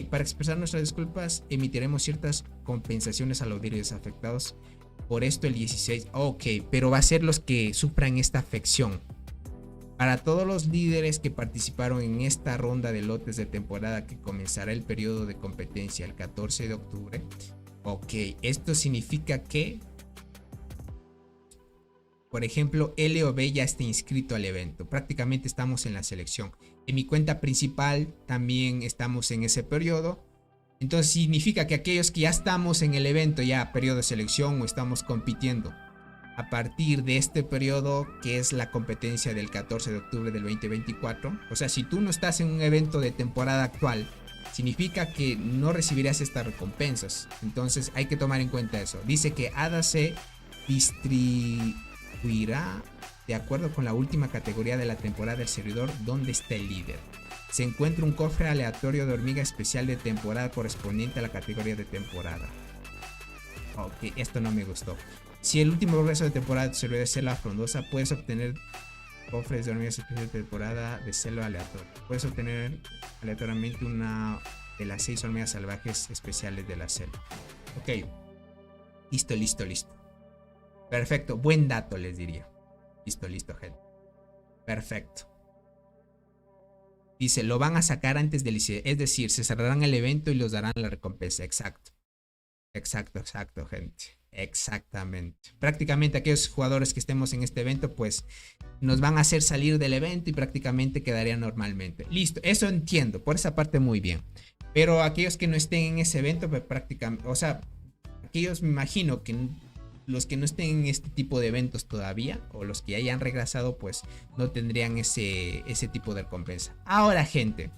para expresar nuestras disculpas, emitiremos ciertas compensaciones a los líderes afectados por esto el 16. Pero va a ser los que sufran esta afección. Para todos los líderes que participaron en esta ronda de lotes de temporada que comenzará el periodo de competencia el 14 de octubre. Esto significa que, por ejemplo, L o B ya está inscrito al evento. Prácticamente estamos en la selección. En mi cuenta principal también estamos en ese periodo. Entonces significa que aquellos que ya estamos en el evento, ya periodo de selección o estamos compitiendo a partir de este periodo, que es la competencia del 14 de octubre del 2024. O sea, si tú no estás en un evento de temporada actual, significa que no recibirás estas recompensas. Entonces hay que tomar en cuenta eso. Dice que ADA se distribuirá de acuerdo con la última categoría de la temporada del servidor donde está el líder. Se encuentra un cofre aleatorio de hormiga especial de temporada correspondiente a la categoría de temporada. Esto no me gustó. Si el último progreso de temporada de tu servidor es selva frondosa, puedes obtener cofres de hormigas especiales de temporada de selva aleatorio. Puedes obtener aleatoriamente una de las 6 hormigas salvajes especiales de la selva. Listo. Perfecto, buen dato les diría. Listo, gente. Perfecto. Dice, lo van a sacar antes del ICE, es decir, se cerrarán el evento y los darán la recompensa. Exacto, gente. Exactamente. Prácticamente aquellos jugadores que estemos en este evento, pues nos van a hacer salir del evento y prácticamente quedaría normalmente. Listo, eso entiendo, por esa parte muy bien. Pero aquellos que no estén en ese evento, pues prácticamente, o sea, aquellos me imagino que los que no estén en este tipo de eventos todavía, o los que ya hayan regresado, pues no tendrían ese tipo de recompensa. Ahora, gente,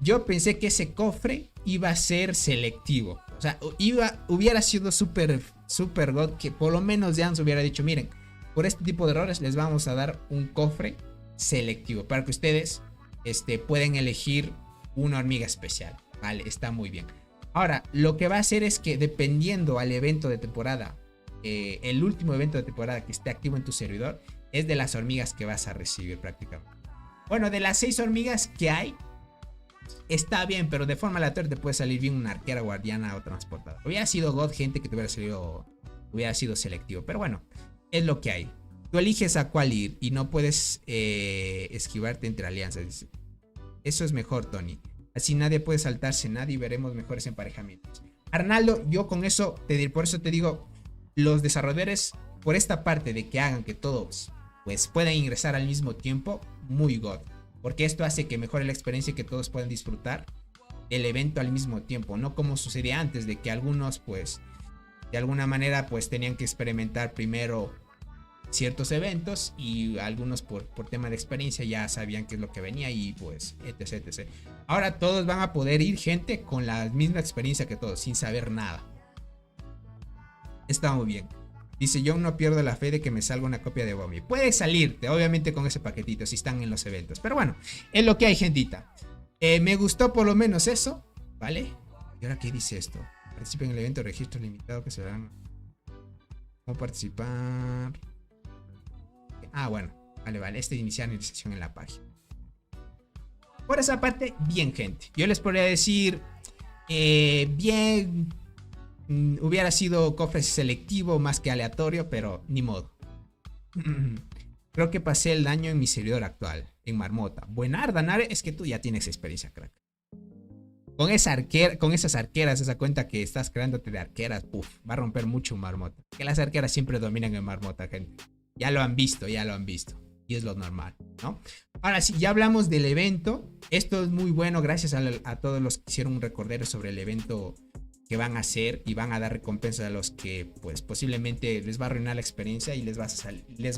yo pensé que ese cofre iba a ser selectivo. O sea, hubiera sido súper god que por lo menos Jans hubiera dicho, miren, por este tipo de errores les vamos a dar un cofre selectivo para que ustedes pueden elegir una hormiga especial. Vale, está muy bien. Ahora, lo que va a hacer es que dependiendo al evento de temporada, el último evento de temporada que esté activo en tu servidor, es de las hormigas que vas a recibir prácticamente. Bueno, de las 6 hormigas que hay, está bien, pero de forma aleatoria te puede salir bien una arquera, guardiana o transportadora. Hubiera sido God, gente, que te hubiera sido selectivo. Pero bueno, es lo que hay. Tú eliges a cuál ir y no puedes esquivarte entre alianzas. Eso es mejor, Tony. Así nadie puede saltarse nadie y veremos mejores emparejamientos. Arnaldo, yo con eso, por eso te digo, los desarrolladores, por esta parte de que hagan que todos pues puedan ingresar al mismo tiempo, muy God. Porque esto hace que mejore la experiencia y que todos puedan disfrutar el evento al mismo tiempo. No como sucedía antes, de que algunos pues de alguna manera pues tenían que experimentar primero ciertos eventos y algunos por tema de experiencia ya sabían qué es lo que venía y pues etc, etc. Ahora todos van a poder ir, gente, con la misma experiencia que todos, sin saber nada. Está muy bien. Dice, yo no pierdo la fe de que me salga una copia de Bomi. Puede salirte, obviamente, con ese paquetito si están en los eventos. Pero bueno, es lo que hay, gentita. Me gustó por lo menos eso, ¿vale? ¿Y ahora qué dice esto? Participen en el evento, registro limitado que se dan. ¿Cómo participar? Ah, bueno. Vale. Iniciar iniciación en la página. Por esa parte, bien, gente. Yo les podría decir, bien... Hubiera sido cofre selectivo más que aleatorio, pero ni modo. Creo que pasé el daño en mi servidor actual, en Marmota. Buenarda, Nare, es que tú ya tienes experiencia, crack. Con esas arqueras, esa cuenta que estás creándote de arqueras, va a romper mucho un Marmota. Que las arqueras siempre dominan en Marmota, gente. Ya lo han visto. Y es lo normal, ¿no? Ahora sí, ya hablamos del evento. Esto es muy bueno, gracias a todos los que hicieron un recordero sobre el evento que van a hacer y van a dar recompensas a los que pues posiblemente les va a arruinar la experiencia y les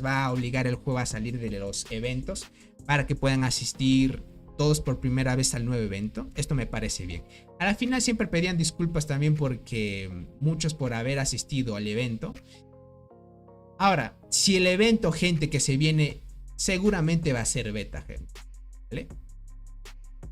va a obligar el juego a salir de los eventos para que puedan asistir todos por primera vez al nuevo evento. Esto me parece bien. A la final siempre pedían disculpas también porque muchos por haber asistido al evento. Ahora, si el evento, gente, que se viene seguramente va a ser beta, gente, ¿vale?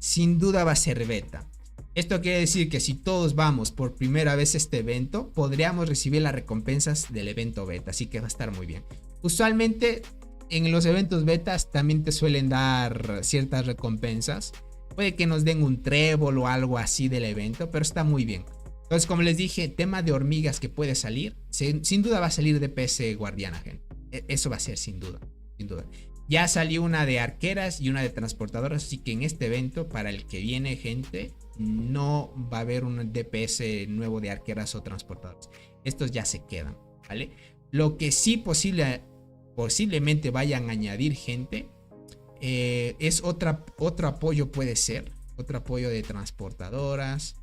Sin duda va a ser beta. Esto quiere decir que si todos vamos por primera vez a este evento, podríamos recibir las recompensas del evento beta, así que va a estar muy bien. Usualmente en los eventos betas también te suelen dar ciertas recompensas. Puede que nos den un trébol o algo así del evento, pero está muy bien. Entonces, como les dije, tema de hormigas que puede salir, sin duda va a salir de DPS guardiana, gente. Eso va a ser sin duda. Ya salió una de arqueras y una de transportadoras, así que en este evento, para el que viene, gente, no va a haber un DPS nuevo de arqueras o transportadoras. Estos ya se quedan, ¿vale? Lo que sí posiblemente vayan a añadir, gente, es otro apoyo, puede ser. Otro apoyo de transportadoras,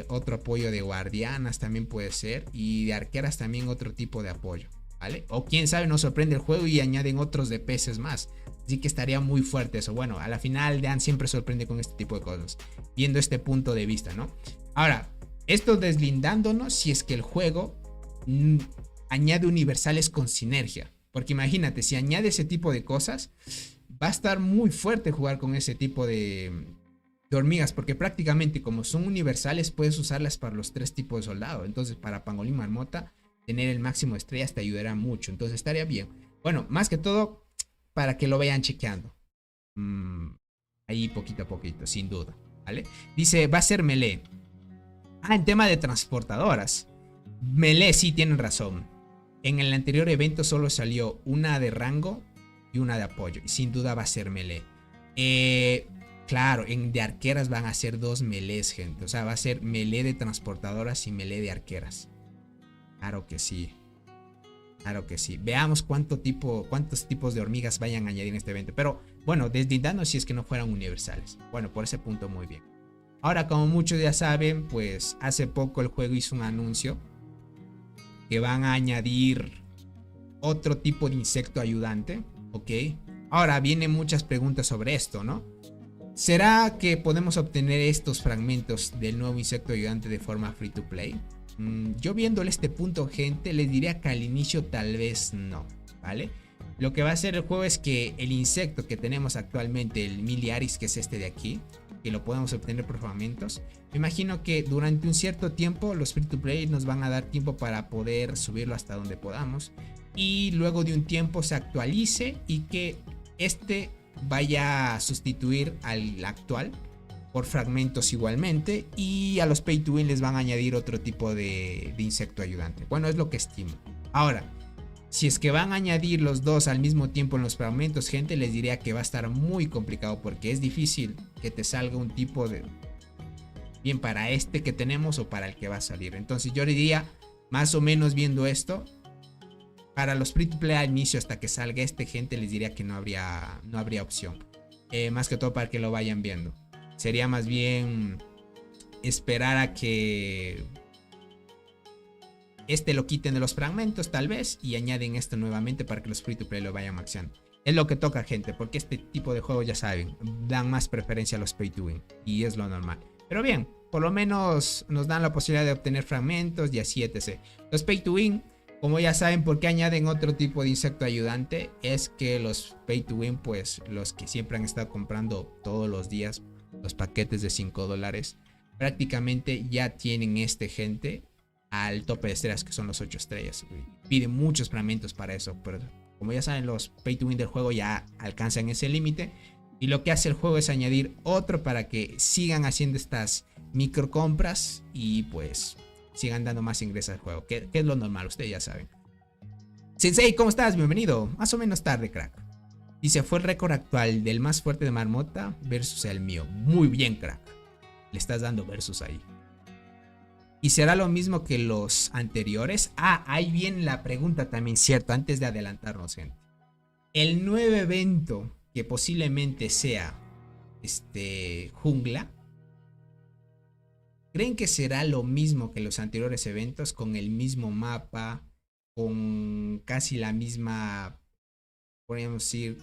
otro apoyo de guardianas también puede ser. Y de arqueras también otro tipo de apoyo, ¿vale? O quién sabe, nos sorprende el juego y añaden otros DPS más. Así que estaría muy fuerte eso. Bueno, a la final Dan siempre sorprende con este tipo de cosas, viendo este punto de vista, ¿no? Ahora, esto deslindándonos si es que el juego añade universales con sinergia. Porque imagínate, si añade ese tipo de cosas, va a estar muy fuerte jugar con ese tipo de hormigas. Porque prácticamente como son universales, puedes usarlas para los 3 tipos de soldado. Entonces para Pangolín Marmota, tener el máximo de estrellas te ayudará mucho. Entonces estaría bien. Bueno, más que todo, para que lo vayan chequeando. Ahí poquito a poquito, sin duda, ¿vale? Dice, va a ser melee. En tema de transportadoras, melee, sí, tienen razón. En el anterior evento solo salió una de rango y una de apoyo. Y sin duda va a ser melee. Claro, de arqueras van a ser 2 melees, gente. O sea, va a ser melee de transportadoras y melee de arqueras. Claro que sí. Claro que sí. Veamos cuántos tipos de hormigas vayan a añadir en este evento. Pero bueno, deslindando si es que no fueran universales. Bueno, por ese punto muy bien. Ahora, como muchos ya saben, pues hace poco el juego hizo un anuncio que van a añadir otro tipo de insecto ayudante, ¿ok? Ahora vienen muchas preguntas sobre esto, ¿no? ¿Será que podemos obtener estos fragmentos del nuevo insecto ayudante de forma free to play? Yo viéndole este punto, gente, les diría que al inicio tal vez no, ¿vale? Lo que va a hacer el juego es que el insecto que tenemos actualmente, el Miliaris, que es este de aquí, que lo podemos obtener por fragmentos, me imagino que durante un cierto tiempo los free to play nos van a dar tiempo para poder subirlo hasta donde podamos, y luego de un tiempo se actualice y que este vaya a sustituir al actual por fragmentos igualmente, y a los pay to win les van a añadir otro tipo de insecto ayudante. Bueno, es lo que estimo. Ahora, si es que van a añadir los dos al mismo tiempo en los fragmentos, gente, les diría que va a estar muy complicado, porque es difícil que te salga un tipo de bien para este que tenemos o para el que va a salir. Entonces yo le diría, más o menos viendo esto, para los free to play al inicio hasta que salga este, gente, les diría que no habría opción. Más que todo para que lo vayan viendo. Sería más bien esperar a que este lo quiten de los fragmentos tal vez y añaden esto nuevamente para que los free to play lo vayan maxeando. Es lo que toca, gente, porque este tipo de juegos, ya saben, dan más preferencia a los pay to win y es lo normal. Pero bien, por lo menos nos dan la posibilidad de obtener fragmentos y así etc. Los pay to win, como ya saben, ¿por qué añaden otro tipo de insecto ayudante? Es que los pay to win, pues los que siempre han estado comprando todos los días los paquetes de $5, prácticamente ya tienen gente al tope de estrellas, que son los 8 estrellas. Piden muchos fragmentos para eso, pero como ya saben, los pay to win del juego ya alcanzan ese límite, y lo que hace el juego es añadir otro para que sigan haciendo estas micro compras y pues sigan dando más ingresos al juego, que es lo normal, ustedes ya saben. Sensei, ¿cómo estás? Bienvenido. Más o menos tarde, crack. Dice, fue el récord actual del más fuerte de Marmota versus el mío. Muy bien, crack. Le estás dando versus ahí. ¿Y será lo mismo que los anteriores? Ah, ahí viene la pregunta también, cierto, antes de adelantarnos, gente. El nuevo evento que posiblemente sea jungla, ¿creen que será lo mismo que los anteriores eventos, con el mismo mapa, con casi la misma, podríamos decir,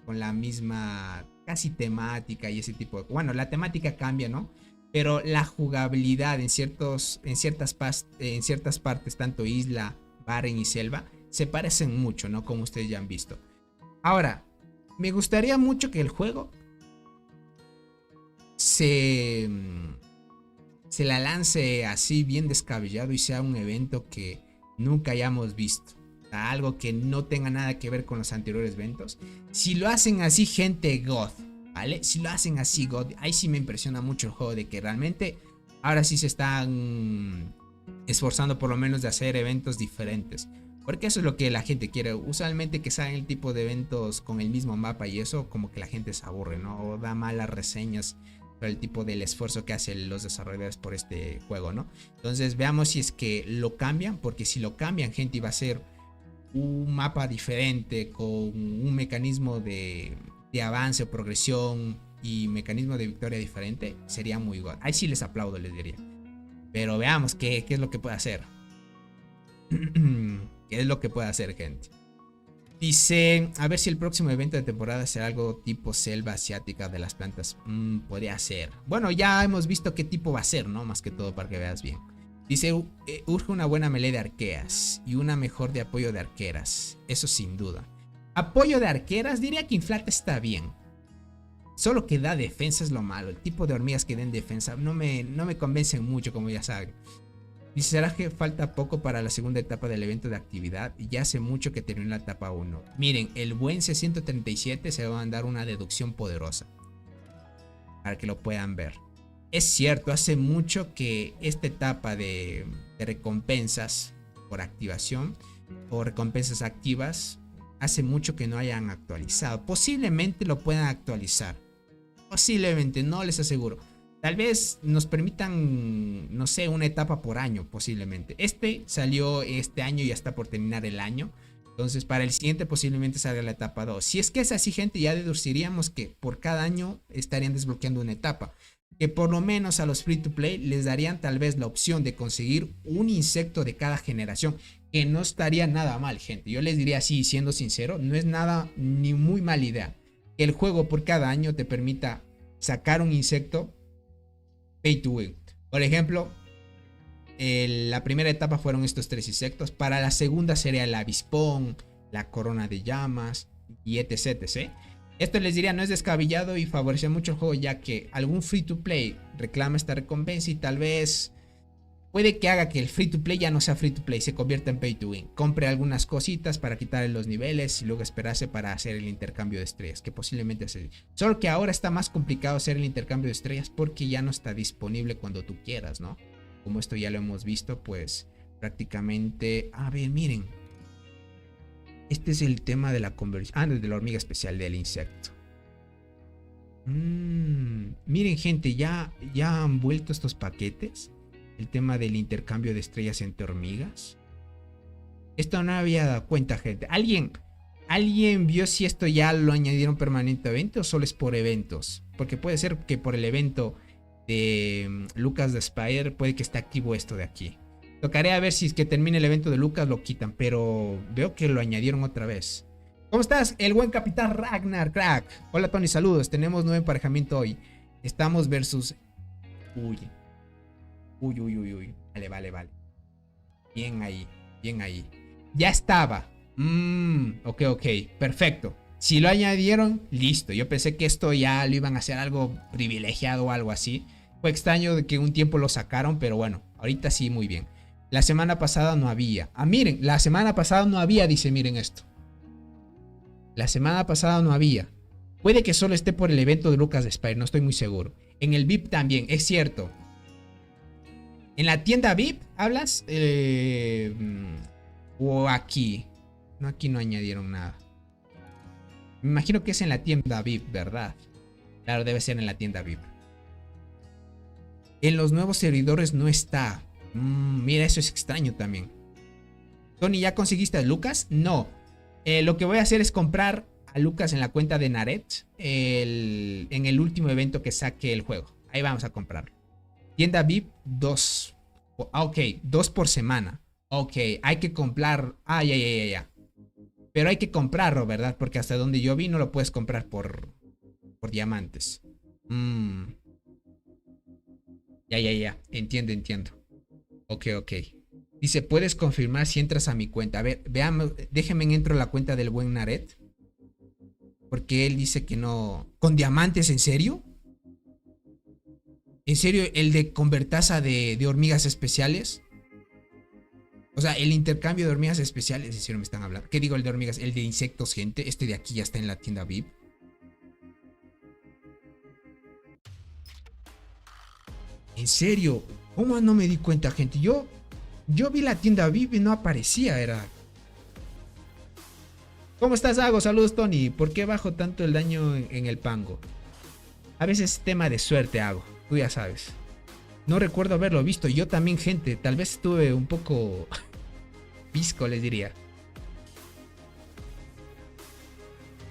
con la misma casi temática y ese tipo de... Bueno, la temática cambia, ¿no? Pero la jugabilidad en ciertas partes, tanto isla, barren y selva, se parecen mucho, ¿no? Como ustedes ya han visto. Ahora, me gustaría mucho que el juego se la lance así bien descabellado y sea un evento que nunca hayamos visto. Algo que no tenga nada que ver con los anteriores eventos. Si lo hacen así, gente, God, ¿vale? Si lo hacen así, God, ahí sí me impresiona mucho el juego, de que realmente ahora sí se están esforzando por lo menos de hacer eventos diferentes. Porque eso es lo que la gente quiere. Usualmente que salgan el tipo de eventos con el mismo mapa y eso, como que la gente se aburre, ¿no? O da malas reseñas por el tipo del esfuerzo que hacen los desarrolladores por este juego, ¿no? Entonces veamos si es que lo cambian, porque si lo cambian, gente, iba a ser un mapa diferente, con un mecanismo de avance o progresión y mecanismo de victoria diferente, sería muy god. Ahí sí les aplaudo, les diría. Pero veamos qué es lo que puede hacer. ¿Qué es lo que puede hacer, gente? Dice, a ver si el próximo evento de temporada será algo tipo selva asiática de las plantas. Podría ser. Bueno, ya hemos visto qué tipo va a ser, ¿no? Más que todo para que veas bien. Dice, urge una buena melee de arqueras y una mejor de apoyo de arqueras. Eso sin duda. Apoyo de arqueras, diría que Inflate está bien. Solo que da defensa es lo malo. El tipo de hormigas que den defensa no me convencen mucho, como ya saben. Dice, ¿será que falta poco para la segunda etapa del evento de actividad? Y ya hace mucho que terminó la etapa 1. Miren, el buen C137 se va a mandar una deducción poderosa, para que lo puedan ver. Es cierto, hace mucho que esta etapa de recompensas por activación o recompensas activas, hace mucho que no hayan actualizado. Posiblemente lo puedan actualizar. Posiblemente, no les aseguro. Tal vez nos permitan, no sé, una etapa por año, posiblemente. Este salió este año y ya está por terminar el año. Entonces, para el siguiente posiblemente salga la etapa 2. Si es que es así, gente, ya deduciríamos que por cada año estarían desbloqueando una etapa. Que por lo menos a los free to play les darían tal vez la opción de conseguir un insecto de cada generación. Que no estaría nada mal, gente. Yo les diría así, siendo sincero, no es nada ni muy mala idea. Que el juego por cada año te permita sacar un insecto pay to win. Por ejemplo, la primera etapa fueron estos 3 insectos. Para la segunda sería el avispón, la corona de llamas y etc, etc. Esto les diría no es descabellado y favorece mucho el juego, ya que algún free to play reclama esta recompensa y tal vez puede que haga que el free to play ya no sea free to play, se convierta en pay to win. Compre algunas cositas para quitarle los niveles y luego esperarse para hacer el intercambio de estrellas, que posiblemente hace. Solo que ahora está más complicado hacer el intercambio de estrellas porque ya no está disponible cuando tú quieras, ¿no? Como esto ya lo hemos visto, pues prácticamente... A ver, miren. Este es el tema de la conversión. Ah, de la hormiga especial del insecto. Miren, gente, ya han vuelto estos paquetes. El tema del intercambio de estrellas entre hormigas. Esto no había dado cuenta, gente. ¿Alguien vio si esto ya lo añadieron permanente a evento o solo es por eventos? Porque puede ser que por el evento de Lucas de Spider puede que esté activo esto de aquí. Tocaré a ver si es que termina el evento de Lucas lo quitan, pero veo que lo añadieron otra vez. ¿Cómo estás? El buen capitán Ragnar, crack. Hola Tony, saludos. Tenemos 9 emparejamiento hoy. Estamos versus... Uy. Vale. Bien ahí. Ya estaba. Ok. Perfecto. Si lo añadieron, listo. Yo pensé que esto ya lo iban a hacer algo privilegiado o algo así. Fue extraño de que un tiempo lo sacaron, pero bueno, ahorita sí, muy bien. La semana pasada no había. Ah, miren, la semana pasada no había, dice, miren esto. La semana pasada no había. Puede que solo esté por el evento de Lucas de Spire, no estoy muy seguro. En el VIP también, es cierto. En la tienda VIP, ¿hablas? O aquí. No, aquí no añadieron nada. Me imagino que es en la tienda VIP, ¿verdad? Claro, debe ser en la tienda VIP. En los nuevos servidores no está. Mira, eso es extraño también. Tony, ¿ya conseguiste a Lucas? No. Lo que voy a hacer es comprar a Lucas en la cuenta de Naret en el último evento que saque el juego. Ahí vamos a comprarlo. Tienda VIP 2. Ok, 2 por semana. Ok, hay que comprar. Ya. Pero hay que comprarlo, ¿verdad? Porque hasta donde yo vi no lo puedes comprar por diamantes. Ya. Entiendo. Ok. Dice, ¿puedes confirmar si entras a mi cuenta? A ver, veamos, déjenme entro a la cuenta del buen Naret. Porque él dice que no. ¿Con diamantes? ¿En serio? ¿En serio el de convertaza de hormigas especiales? O sea, el intercambio de hormigas especiales. ¿En serio me están hablando? ¿Qué digo el de hormigas? El de insectos, gente. Este de aquí ya está en la tienda VIP. ¿En serio? ¿Cómo no me di cuenta, gente? Yo vi la tienda VIP y no aparecía, era... ¿Cómo estás, Ago? Saludos, Tony. ¿Por qué bajo tanto el daño en el pango? A veces es tema de suerte, Ago. Tú ya sabes. No recuerdo haberlo visto. Yo también, gente. Tal vez estuve un poco... visco, les diría.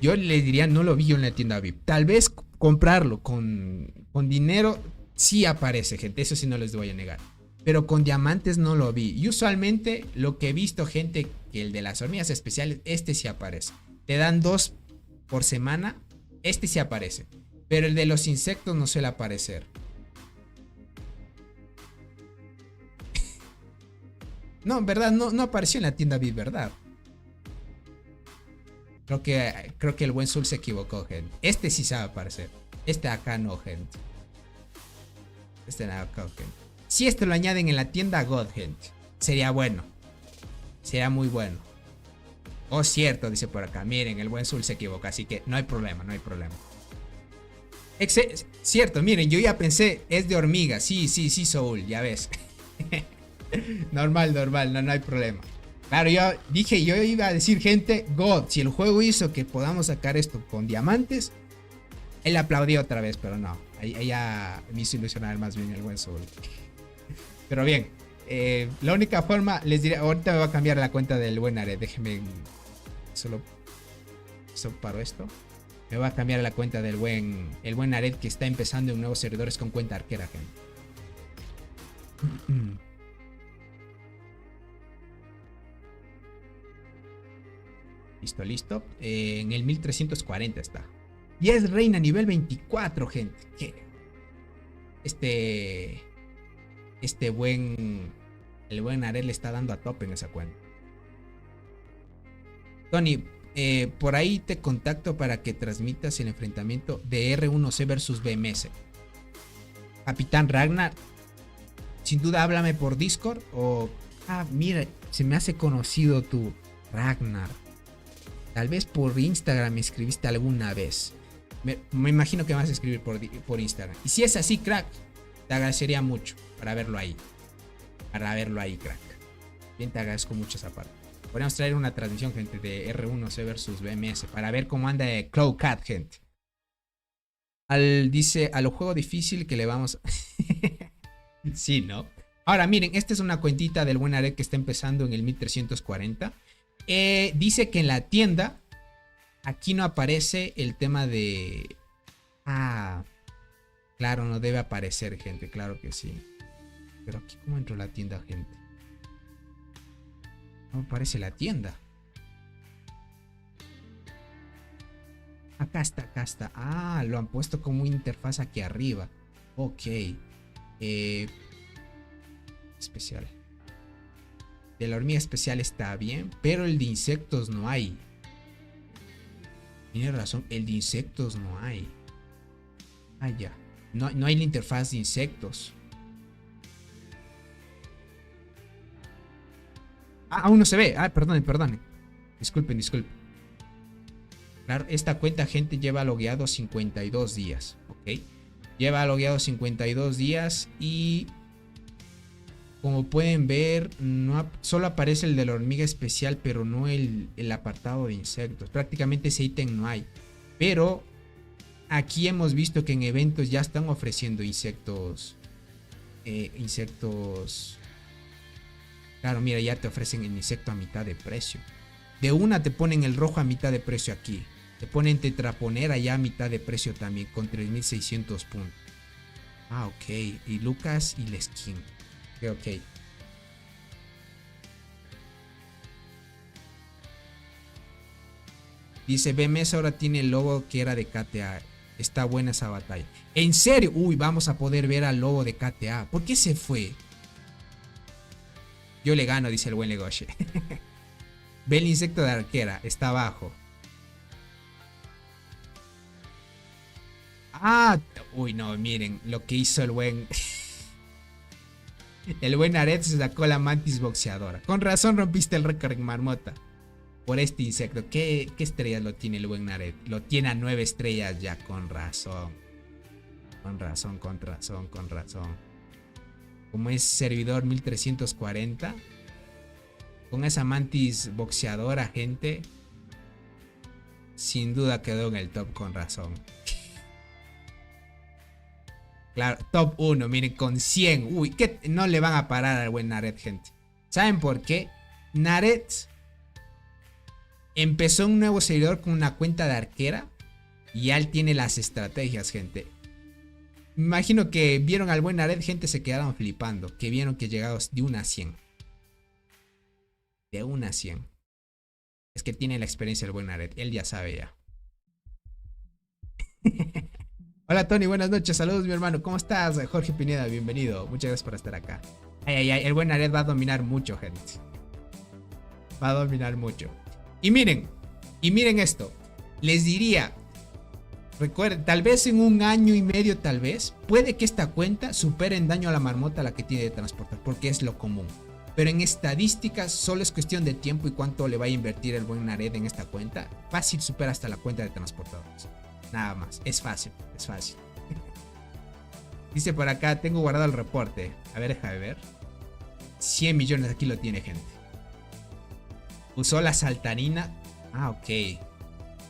Yo les diría, no lo vi yo en la tienda VIP. Tal vez comprarlo con dinero sí aparece, gente. Eso sí no les voy a negar. Pero con diamantes no lo vi. Y usualmente lo que he visto, gente, que el de las hormigas especiales, este sí aparece. Te dan 2 por semana. Este sí aparece. Pero el de los insectos no suele aparecer. No, en verdad, no apareció en la tienda VIP, ¿verdad? Creo que el buen Zul se equivocó, gente. Este sí sabe aparecer. Este acá no, gente. Este no, acá, gente. Si esto lo añaden en la tienda God, gente, sería bueno. Sería muy bueno. Oh, cierto, dice por acá. Miren, el buen Zul se equivoca, así que no hay problema. Cierto, miren, yo ya pensé, es de hormiga. Sí, Soul, ya ves. Normal, no hay problema. Claro, yo iba a decir, gente, God, si el juego hizo que podamos sacar esto con diamantes, él aplaudió otra vez, pero no. Ahí ya me hizo ilusionar más bien el buen Soul. Pero bien, la única forma, les diré, ahorita me va a cambiar la cuenta del buen Naret. Déjenme, solo paro esto. Me va a cambiar la cuenta del buen Naret, que está empezando en nuevos servidores con cuenta arquera, gente. Listo. En el 1340 está. Y es reina nivel 24, gente. Que el buen Aret le está dando a tope en esa cuenta. Tony, por ahí te contacto para que transmitas el enfrentamiento de R1C versus BMS. Capitán Ragnar, sin duda háblame por Discord o... Ah, mira, se me hace conocido tu Ragnar. Tal vez por Instagram me escribiste alguna vez. Me imagino que me vas a escribir por Instagram. Y si es así, crack, te agradecería mucho para verlo ahí. Para verlo ahí, crack. Bien, te agradezco mucho esa parte. Podríamos traer una transmisión, gente, de R1C versus BMS para ver cómo anda Cloud Cat, gente. Dice, a lo juego difícil que le vamos... Sí, ¿no? Ahora, miren, esta es una cuentita del buen Aret que está empezando en el 1340. Dice que en la tienda, aquí no aparece el tema de... Ah, claro, no debe aparecer, gente, claro que sí. Pero aquí, ¿cómo entro a la tienda, gente? No aparece la tienda. Acá está, acá está. Ah, lo han puesto como interfaz aquí arriba. Ok. Especial. De la hormiga especial está bien, pero el de insectos no hay. Tiene razón, el de insectos no hay. Ah, ya. No hay la interfaz de insectos. Ah, aún no se ve. Ah, perdonen. Disculpen. Claro, esta cuenta, gente, lleva logueado 52 días. Ok. Lleva logueado 52 días y... Como pueden ver, solo aparece el de la hormiga especial, pero no el apartado de insectos. Prácticamente ese ítem no hay. Pero aquí hemos visto que en eventos ya están ofreciendo insectos. Claro, mira, ya te ofrecen el insecto a mitad de precio. De una te ponen el rojo a mitad de precio aquí. Te ponen tetraponera ya a mitad de precio también, con 3600 puntos. Ah, ok. Y Lucas y la skin. Ok. Dice, BMS ahora tiene el logo que era de KTA. Está buena esa batalla. ¿En serio? Uy, vamos a poder ver al logo de KTA. ¿Por qué se fue? Yo le gano, dice el buen Legoshi. Ve el insecto de arquera. Está abajo. Ah, uy, no, miren lo que hizo el buen... El buen Aret se sacó la mantis boxeadora. Con razón rompiste el récord en marmota. Por este insecto. ¿Qué estrellas lo tiene el buen Aret? Lo tiene a 9 estrellas ya. Con razón. Con razón. Como es servidor 1340. Con esa mantis boxeadora, gente. Sin duda quedó en el top, con razón. Claro, top 1, miren, con 100. Uy, que no le van a parar al buen Naret, gente. ¿Saben por qué? Naret empezó un nuevo servidor con una cuenta de arquera. Y ya él tiene las estrategias, gente. Me imagino que vieron al buen Naret, gente, se quedaron flipando. Que vieron que llegados de 1 a 100. De 1 a 100. Es que tiene la experiencia el buen Naret. Él ya sabe ya. Hola Tony, buenas noches, saludos mi hermano, ¿cómo estás? Jorge Pineda, bienvenido, muchas gracias por estar acá. Ay, el buen Aret va a dominar mucho, gente. Va a dominar mucho. Y miren esto, les diría, recuerden, tal vez en 1 año y medio, tal vez, puede que esta cuenta supere en daño a la marmota la que tiene de transportar, porque es lo común. Pero en estadísticas solo es cuestión de tiempo y cuánto le va a invertir el buen Aret en esta cuenta. Fácil supera hasta la cuenta de transportadores. Nada más, es fácil. Dice por acá, tengo guardado el reporte. A ver, déjame ver. 100 millones, aquí lo tiene, gente. Usó la saltarina. Ah, ok.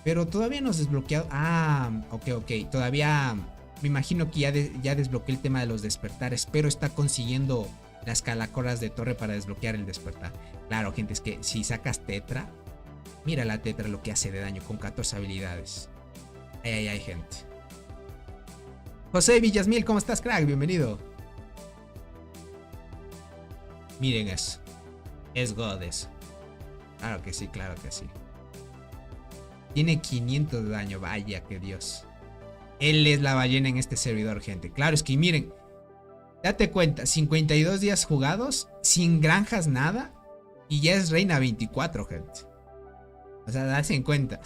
Pero todavía no has desbloqueado. Ah, ok. Todavía me imagino que ya desbloqueé el tema de los despertares. Pero está consiguiendo las calacoras de torre para desbloquear el despertar. Claro, gente, es que si sacas tetra. Mira la tetra lo que hace de daño con 14 habilidades. Ay, gente. José Villasmil, ¿cómo estás, crack? Bienvenido. Miren eso. Es God eso. Claro que sí. Tiene 500 de daño. Vaya que Dios. Él es la ballena en este servidor, gente. Claro, es que miren. Date cuenta, 52 días jugados, sin granjas, nada. Y ya es reina 24, gente. O sea, dase en cuenta.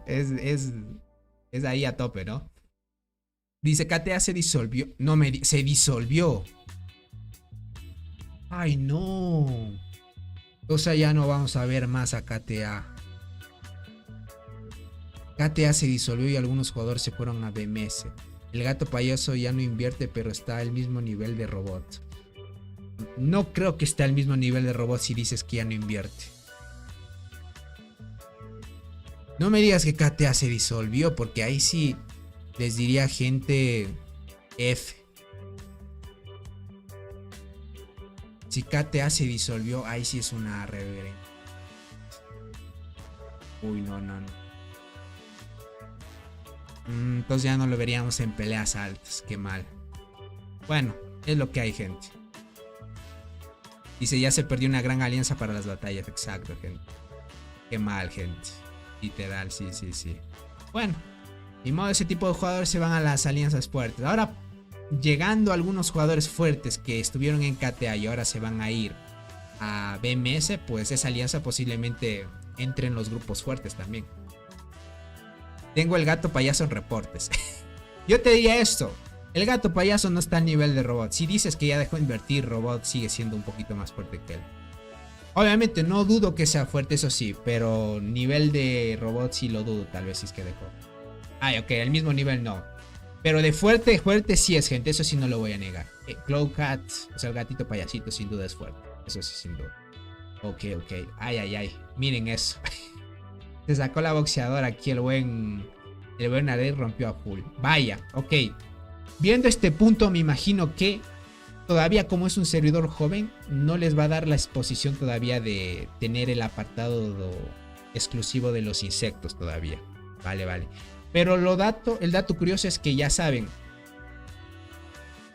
Es ahí a tope, ¿no? Dice, KTA se disolvió. No, se disolvió. Ay, no. O sea, ya no vamos a ver más a KTA. KTA se disolvió y algunos jugadores se fueron a BMS. El gato payaso ya no invierte, pero está al mismo nivel de robot. No creo que esté al mismo nivel de robot si dices que ya no invierte. No me digas que KTA se disolvió, porque ahí sí les diría gente F. Si KTA se disolvió, ahí sí es una reverenda. Uy, no. Entonces ya no lo veríamos en peleas altas. Qué mal. Bueno, es lo que hay, gente. Dice, ya se perdió una gran alianza para las batallas. Exacto, gente. Qué mal, gente. Literal, sí. Bueno, y modo, ese tipo de jugadores se van a las alianzas fuertes. Ahora, llegando algunos jugadores fuertes que estuvieron en KTA y ahora se van a ir a BMS, pues esa alianza posiblemente entre en los grupos fuertes también. Tengo el gato payaso en reportes. Yo te diría esto. El gato payaso no está al nivel de robot. Si dices que ya dejó de invertir, robot sigue siendo un poquito más fuerte que él. Obviamente no dudo que sea fuerte, eso sí, pero nivel de robot sí lo dudo, tal vez si es que dejó. Ay, ok, al mismo nivel no. Pero de fuerte sí es, gente, eso sí no lo voy a negar. Cloud Cat, o sea, el gatito payasito sin duda es fuerte. Eso sí, sin duda. Ok. Ay. Miren eso. Se sacó la boxeadora aquí el buen Nared, rompió a full. Vaya, ok. Viendo este punto me imagino que todavía, como es un servidor joven, no les va a dar la exposición todavía de tener el apartado exclusivo de los insectos todavía. Vale. Pero el dato curioso es que ya saben.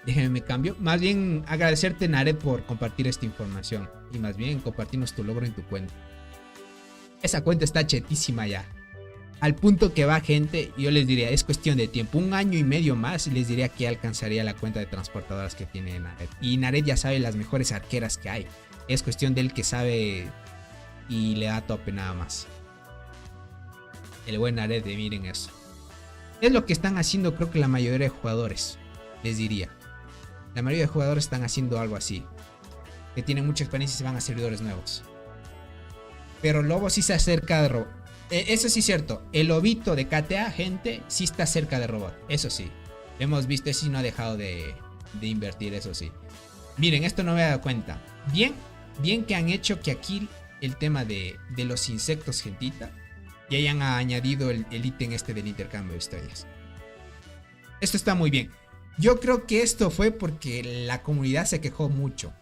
Déjenme me cambio. Más bien agradecerte, Nared, por compartir esta información. Y más bien compartirnos tu logro en tu cuenta. Esa cuenta está chetísima ya. Al punto que va, gente, yo les diría, es cuestión de tiempo. 1 año y medio más les diría que alcanzaría la cuenta de transportadoras que tiene Nared. Y Nared ya sabe las mejores arqueras que hay. Es cuestión de él que sabe y le da tope nada más. El buen Nared, miren eso. Es lo que están haciendo, creo que la mayoría de jugadores, les diría. La mayoría de jugadores están haciendo algo así. Que tienen mucha experiencia y se van a servidores nuevos. Pero Lobo sí se acerca de robot. Eso sí es cierto. El lobito de KTA, gente, sí está cerca de robot. Eso sí. Hemos visto, ese sí no ha dejado de invertir, eso sí. Miren, esto no me he dado cuenta. Bien que han hecho que aquí el tema de los insectos, gentita, y hayan añadido el ítem este del intercambio de estrellas. Esto está muy bien. Yo creo que esto fue porque la comunidad se quejó mucho.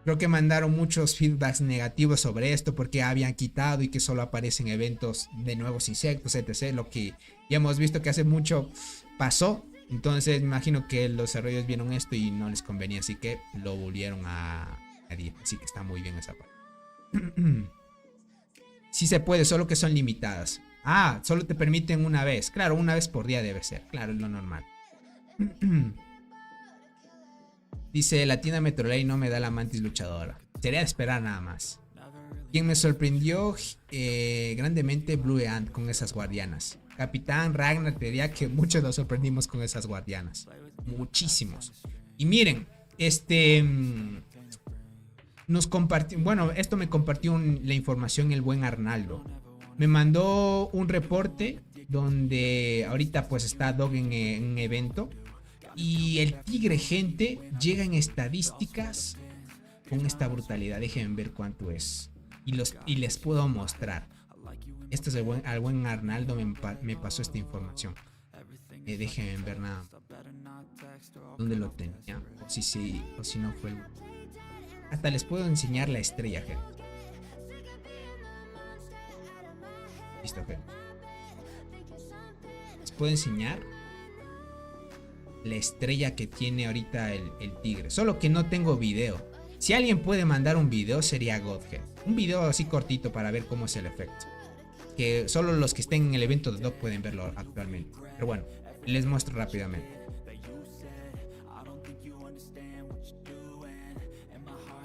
Creo que mandaron muchos feedbacks negativos sobre esto porque habían quitado y que solo aparecen eventos de nuevos insectos, etc. Lo que ya hemos visto que hace mucho pasó. Entonces me imagino que los desarrolladores vieron esto y no les convenía, así que lo volvieron a añadir. Así que está muy bien esa parte. Sí se puede, solo que son limitadas. Ah, solo te permiten una vez. Claro, una vez por día debe ser. Claro, es lo normal. Dice, la tienda Metrolay no me da la mantis luchadora. Sería de esperar nada más. Quien me sorprendió grandemente, Blue Ant con esas guardianas. Capitán Ragnar, te diría que muchos nos sorprendimos con esas guardianas. Muchísimos. Y miren, nos compartió, bueno, esto me compartió la información el buen Arnaldo. Me mandó un reporte donde ahorita pues está Dog en un evento. Y el tigre, gente, llega en estadísticas con esta brutalidad. Déjenme ver cuánto es. Y les puedo mostrar. Esto es al buen Arnaldo me pasó esta información. Déjenme ver nada. ¿Dónde lo tenía? O si no fue. Hasta les puedo enseñar la estrella, gente. Listo, gente. Les puedo enseñar la estrella que tiene ahorita el tigre. Solo que no tengo video. Si alguien puede mandar un video sería Godhead. Un video así cortito para ver cómo es el efecto. que solo los que estén en el evento de Doc pueden verlo actualmente. Pero bueno, les muestro rápidamente.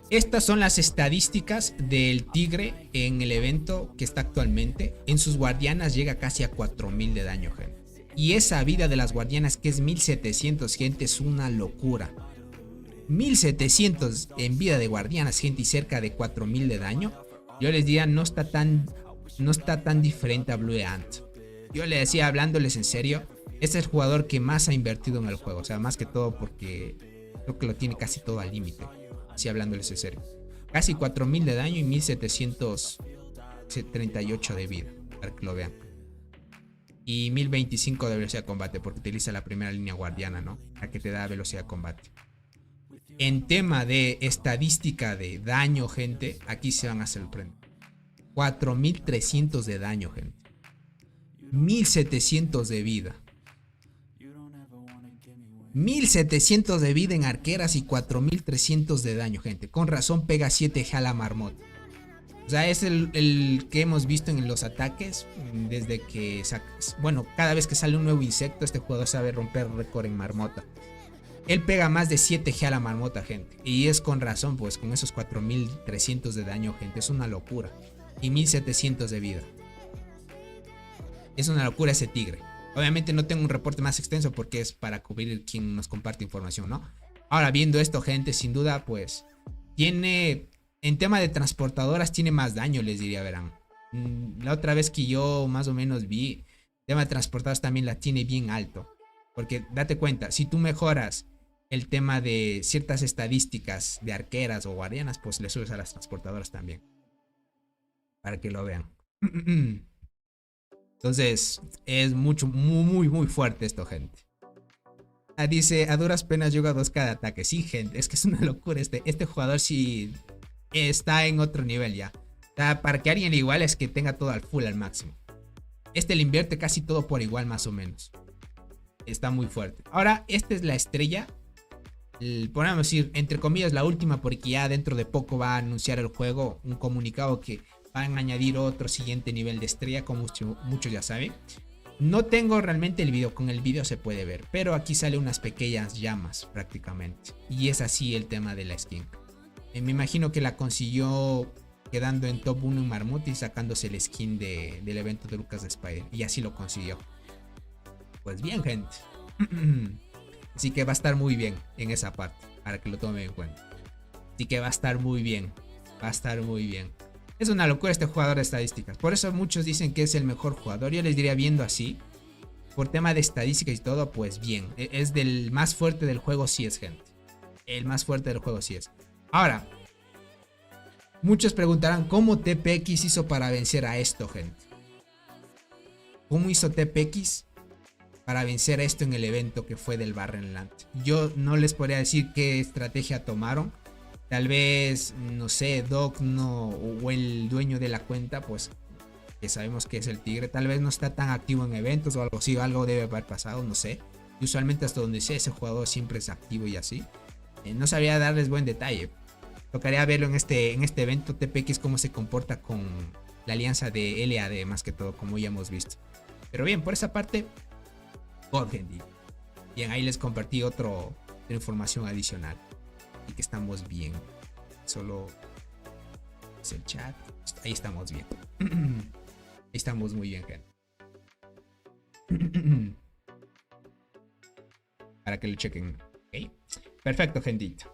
Estas son las estadísticas del Tigre en el evento que está actualmente. En sus guardianas llega casi a 4000 de daño, gente. Y esa vida de las guardianas, que es 1700, gente, es una locura. 1700 en vida de guardianas, gente, y cerca de 4000 de daño. Yo les diría, no está tan diferente a Blue Ant. Yo le decía, hablándoles en serio, este es el jugador que más ha invertido en el juego. O sea, más que todo porque creo que lo tiene casi todo al límite. Así hablándoles en serio. Casi 4000 de daño y 1738 de vida. Para que lo vean. Y 1025 de velocidad de combate, porque utiliza la primera línea guardiana, ¿no? La que te da velocidad de combate. En tema de estadística de daño, gente, aquí se van a sorprender. 4300 de daño, gente. 1700 de vida. 1700 de vida en arqueras y 4300 de daño, gente. Con razón pega 7 a la marmota. O sea, es el que hemos visto en los ataques. Desde que... Bueno, cada vez que sale un nuevo insecto, este jugador sabe romper récord en marmota. Él pega más de 7 G a la marmota, gente. Y es con razón, pues, con esos 4300 de daño, gente. Es una locura. Y 1700 de vida. Es una locura ese tigre. Obviamente no tengo un reporte más extenso porque es para cubrir quien nos comparte información, ¿no? Ahora, viendo esto, gente, sin duda, pues, tiene... En tema de transportadoras tiene más daño, les diría, verán. La otra vez que yo más o menos vi, el tema de transportadoras también la tiene bien alto. Porque date cuenta, si tú mejoras el tema de ciertas estadísticas de arqueras o guardianas, pues le subes a las transportadoras también. Para que lo vean. Entonces, es muy fuerte esto, gente. Dice, a duras penas llega a 2 cada ataque. Sí, gente, es que es una locura. Este jugador sí está en otro nivel ya. O sea, para que alguien igual es que tenga todo al full, al máximo. Este le invierte casi todo por igual, más o menos. Está muy fuerte. Ahora, esta es la estrella. Podemos decir, entre comillas, la última, porque ya dentro de poco va a anunciar el juego un comunicado que van a añadir otro siguiente nivel de estrella, como muchos ya saben. No tengo realmente el video, con el video se puede ver, pero aquí sale unas pequeñas llamas prácticamente. Y es así el tema de la skin. Me imagino que la consiguió quedando en top 1 en Marmota y sacándose el skin del evento de Lucas de Spider. Y así lo consiguió. Pues bien, gente. Así que va a estar muy bien en esa parte, para que lo tomen en cuenta. Así que va a estar muy bien. Va a estar muy bien. Es una locura este jugador de estadísticas. Por eso muchos dicen que es el mejor jugador. Yo les diría, viendo así, por tema de estadísticas y todo, pues bien. Es del más fuerte del juego, sí es, gente. El más fuerte del juego, sí es. Ahora, muchos preguntarán, ¿cómo TPX hizo para vencer a esto, gente? ¿Cómo hizo TPX para vencer a esto en el evento que fue del Barrenland? Yo no les podría decir qué estrategia tomaron. Tal vez, no sé, Doc no, o el dueño de la cuenta, pues que sabemos que es el Tigre, tal vez no está tan activo en eventos o algo así, algo debe haber pasado, no sé. Y usualmente hasta donde sé, ese jugador siempre es activo y así. No sabría darles buen detalle. Tocaría verlo en este evento TPX, cómo se comporta con la alianza de LAD, más que todo, como ya hemos visto. Pero bien, por esa parte, God, gente. Bien, ahí les compartí otra información adicional. Y que estamos bien. Solo es el chat. Ahí estamos bien. Ahí estamos muy bien, gente. Para que lo chequen. ¿Okay? Perfecto, gentito.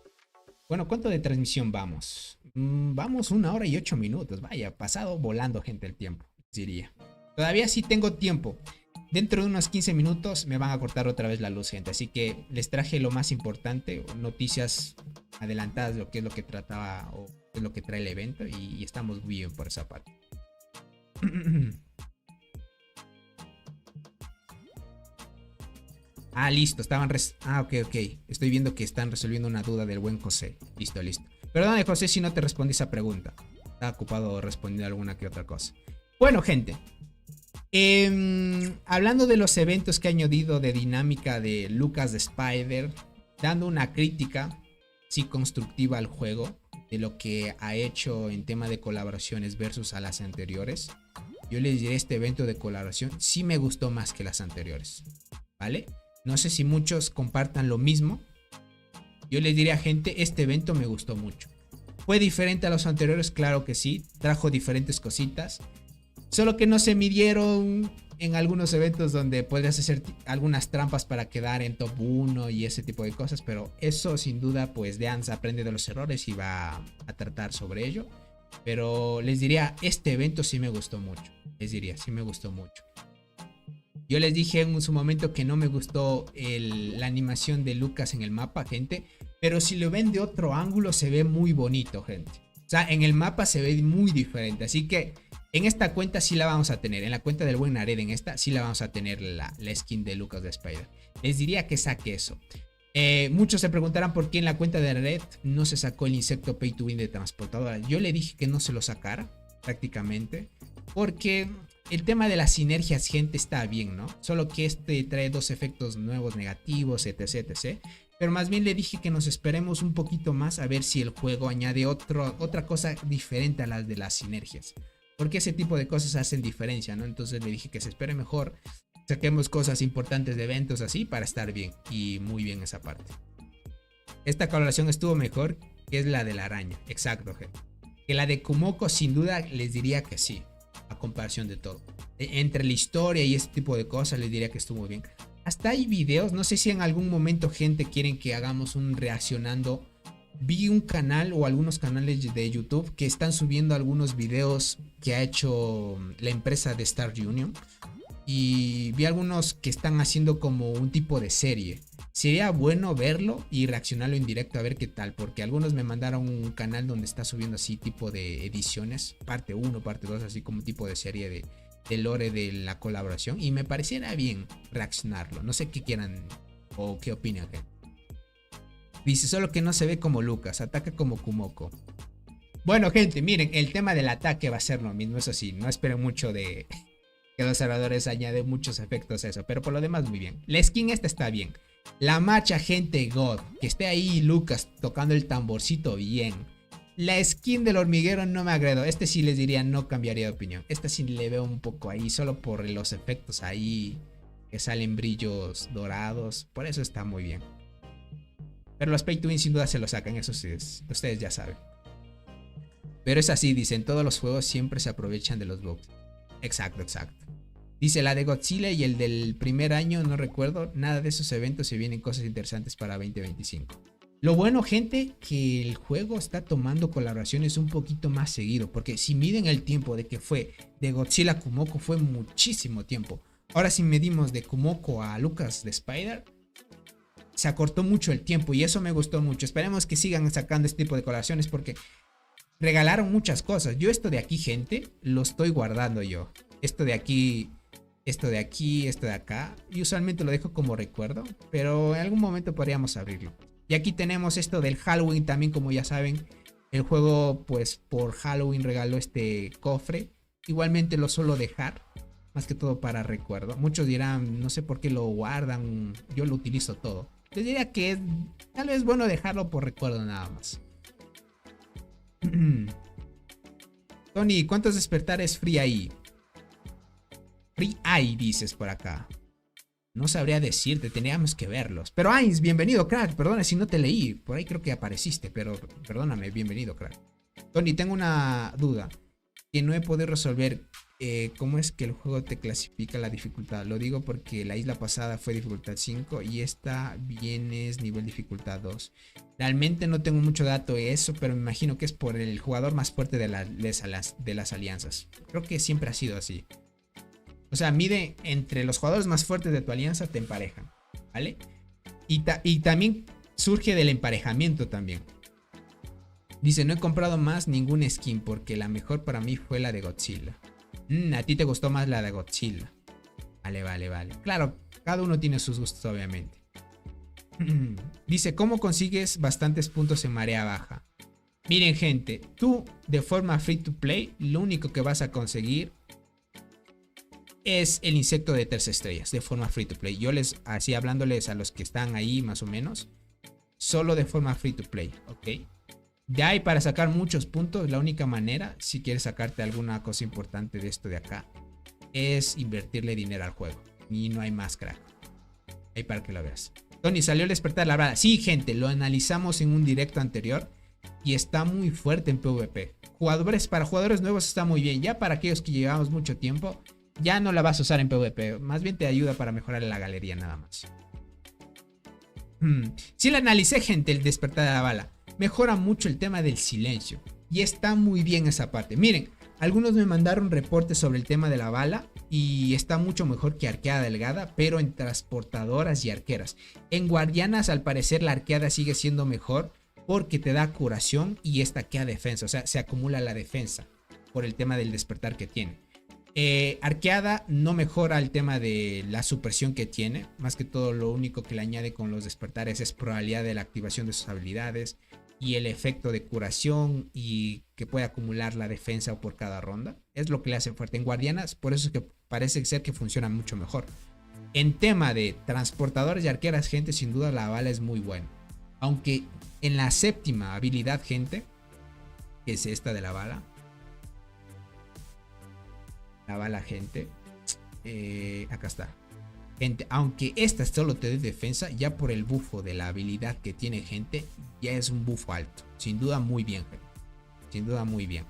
Bueno, ¿cuánto de transmisión vamos? Vamos 1 hora y 8 minutos. Vaya, pasado volando, gente, el tiempo, diría. Todavía sí tengo tiempo. Dentro de unos 15 minutos me van a cortar otra vez la luz, gente. Así que les traje lo más importante, noticias adelantadas de lo que es lo que trataba o es lo que trae el evento. Y estamos muy bien por esa parte. Ah, listo, estaban... ok. Estoy viendo que están resolviendo una duda del buen José. Listo. Perdóname, José, si no te respondí esa pregunta. Estaba ocupado respondiendo alguna que otra cosa. Bueno, gente. Hablando de los eventos que ha añadido de dinámica de Lucas de Spider, dando una crítica, sí, constructiva al juego, de lo que ha hecho en tema de colaboraciones versus a las anteriores. yo les diré, este evento de colaboración sí me gustó más que las anteriores, ¿vale? No sé si muchos compartan lo mismo. Yo les diría, gente, este evento me gustó mucho. ¿Fue diferente a los anteriores? Claro que sí. Trajo diferentes cositas. Solo que no se midieron en algunos eventos donde podrías hacer algunas trampas para quedar en top 1 y ese tipo de cosas. Pero eso sin duda, pues Deans aprende de los errores y va a tratar sobre ello. Pero les diría, este evento sí me gustó mucho. Les diría, sí me gustó mucho. Yo les dije en su momento que no me gustó la animación de Lucas en el mapa, gente. Pero si lo ven de otro ángulo se ve muy bonito, gente. O sea, en el mapa se ve muy diferente. Así que en esta cuenta sí la vamos a tener. En la cuenta del buen Nared, en esta sí la vamos a tener la skin de Lucas de Spider. Les diría que saque eso. Muchos se preguntarán por qué en la cuenta de Nared no se sacó el insecto Pay to Win de transportadora. Yo le dije que no se lo sacara, prácticamente. Porque el tema de las sinergias, gente, está bien, ¿no? Solo que este trae dos efectos nuevos negativos, etc, etc. Pero más bien le dije que nos esperemos un poquito más a ver si el juego añade otra cosa diferente a las de las sinergias. Porque ese tipo de cosas hacen diferencia, ¿no? Entonces le dije que se espere mejor. Saquemos cosas importantes de eventos así para estar bien. Y muy bien esa parte. Esta colaboración estuvo mejor que es la de la araña. Exacto, gente. Que la de Kumoko sin duda les diría que sí. A comparación de todo. Entre la historia y este tipo de cosas les diría que estuvo muy bien. Hasta hay videos, no sé si en algún momento, gente, quieren que hagamos un reaccionando. Vi un canal o algunos canales de YouTube que están subiendo algunos videos que ha hecho la empresa de Star Union. Y vi algunos que están haciendo como un tipo de serie. Sería bueno verlo y reaccionarlo en directo a ver qué tal. Porque algunos me mandaron un canal donde está subiendo así tipo de ediciones. Parte 1, parte 2, así como tipo de serie de lore de la colaboración. Y me pareciera bien reaccionarlo. No sé qué quieran o qué opinan. Dice, solo que no se ve como Lucas. Ataca como Kumoko. Bueno, gente, miren, el tema del ataque va a ser lo mismo. Eso sí, no esperen mucho de que los servidores añaden muchos efectos a eso. Pero por lo demás, muy bien. La skin esta está bien. La marcha, gente, God. Que esté ahí Lucas tocando el tamborcito bien. La skin del hormiguero no me agradó. Este sí les diría, no cambiaría de opinión. Esta sí le veo un poco ahí. Solo por los efectos ahí. Que salen brillos dorados. Por eso está muy bien. Pero los Pay to Win sin duda se lo sacan. Eso sí, ustedes ya saben. Pero es así, dicen. Todos los juegos siempre se aprovechan de los bugs. Exacto, exacto. Dice la de Godzilla y el del primer año, no recuerdo. Nada de esos eventos, se vienen cosas interesantes para 2025. Lo bueno, gente, que el juego está tomando colaboraciones un poquito más seguido. Porque si miden el tiempo de que fue de Godzilla a Kumoko, fue muchísimo tiempo. Ahora si medimos de Kumoko a Lucas de Spider, se acortó mucho el tiempo y eso me gustó mucho. Esperemos que sigan sacando este tipo de colaboraciones porque regalaron muchas cosas. Yo esto de aquí, gente, lo estoy guardando yo. Esto de aquí, esto de aquí, esto de acá. Y usualmente lo dejo como recuerdo, pero en algún momento podríamos abrirlo. Y aquí tenemos esto del Halloween también, como ya saben. El juego, pues, por Halloween regaló este cofre. Igualmente lo suelo dejar, más que todo para recuerdo. Muchos dirán, no sé por qué lo guardan. Yo lo utilizo todo. Les diría que es tal vez bueno dejarlo por recuerdo nada más. Tony, ¿cuántos despertares free hay? Free hay, dices por acá. No sabría decirte, teníamos que verlos. Pero Ains, bienvenido, crack. Perdona si no te leí. Por ahí creo que apareciste, pero perdóname, bienvenido, crack. Tony, tengo una duda que no he podido resolver. ¿Cómo es que el juego te clasifica la dificultad? Lo digo porque la isla pasada fue dificultad 5 y esta viene es nivel dificultad 2. Realmente no tengo mucho dato de eso, pero me imagino que es por el jugador más fuerte de las alianzas. Creo que siempre ha sido así. O sea, mide entre los jugadores más fuertes de tu alianza, te emparejan, ¿vale? Y también surge del emparejamiento también. Dice, no he comprado más ningún skin porque la mejor para mí fue la de Godzilla. A ti te gustó más la de Godzilla. Vale. Claro, cada uno tiene sus gustos, obviamente. Dice, ¿cómo consigues bastantes puntos en marea baja? Miren, gente, tú de forma free to play, lo único que vas a conseguir es el insecto de 3 estrellas de forma free to play. Yo les, así hablándoles a los que están ahí más o menos, solo de forma free to play, ¿ok? De ahí para sacar muchos puntos, la única manera, si quieres sacarte alguna cosa importante de esto de acá, es invertirle dinero al juego. Y no hay más, crack. Ahí para que lo veas. Tony, salió el despertar de la bala. Sí, gente, lo analizamos en un directo anterior. Y está muy fuerte en PvP. Para jugadores nuevos está muy bien. Ya para aquellos que llevamos mucho tiempo, ya no la vas a usar en PvP. Más bien te ayuda para mejorar la galería nada más. Sí la analicé, gente, el despertar de la bala. Mejora mucho el tema del silencio. Y está muy bien esa parte. Miren, algunos me mandaron reportes sobre el tema de la bala. Y está mucho mejor que arqueada delgada, pero en transportadoras y arqueras. En guardianas, al parecer, la arqueada sigue siendo mejor porque te da curación y esta queda defensa. O sea, se acumula la defensa por el tema del despertar que tiene. Arqueada no mejora el tema de la supresión que tiene. Más que todo, lo único que le añade con los despertares es probabilidad de la activación de sus habilidades y el efecto de curación y que puede acumular la defensa por cada ronda. Es lo que le hace fuerte en guardianas. Por eso es que parece ser que funciona mucho mejor. En tema de transportadores y arqueras, gente, sin duda la bala es muy buena. Aunque en la séptima habilidad, gente, que es esta de la bala. La bala, gente. Acá está. Gente, aunque esta solo te dé defensa, ya por el bufo de la habilidad que tiene, gente, ya es un bufo alto. Sin duda muy bien, gente. Sin duda muy bien.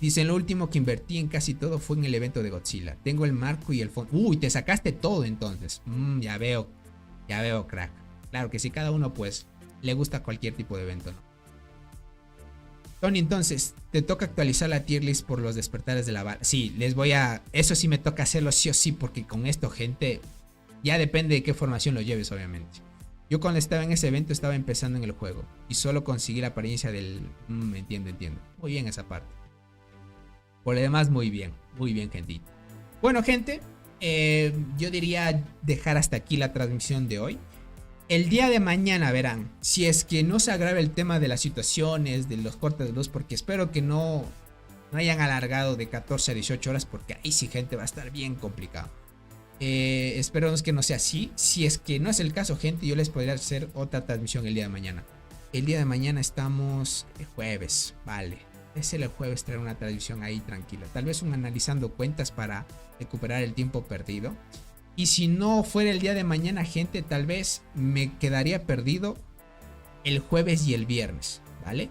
Dice, lo último que invertí en casi todo fue en el evento de Godzilla. Tengo el marco y el fondo. Uy, te sacaste todo entonces. Ya veo, crack. Claro que sí, cada uno pues le gusta cualquier tipo de evento, ¿no? Tony, entonces, te toca actualizar la tier list por los despertares de la bala. Sí, eso sí me toca hacerlo sí o sí, porque con esto, gente, ya depende de qué formación lo lleves, obviamente. Yo cuando estaba en ese evento estaba empezando en el juego y solo conseguí la apariencia del... entiendo. Muy bien esa parte. Por lo demás, muy bien, gentito. Bueno, gente, yo diría dejar hasta aquí la transmisión de hoy. El día de mañana verán, si es que no se agrava el tema de las situaciones, de los cortes de luz, porque espero que no hayan alargado de 14 a 18 horas, porque ahí sí, gente, va a estar bien complicado. Esperemos que no sea así. Si es que no es el caso, gente, yo les podría hacer otra transmisión el día de mañana. El día de mañana estamos el jueves, vale. Es el jueves traer una transmisión ahí tranquila. Tal vez un analizando cuentas para recuperar el tiempo perdido. Y si no fuera el día de mañana, gente, tal vez me quedaría perdido el jueves y el viernes, ¿vale?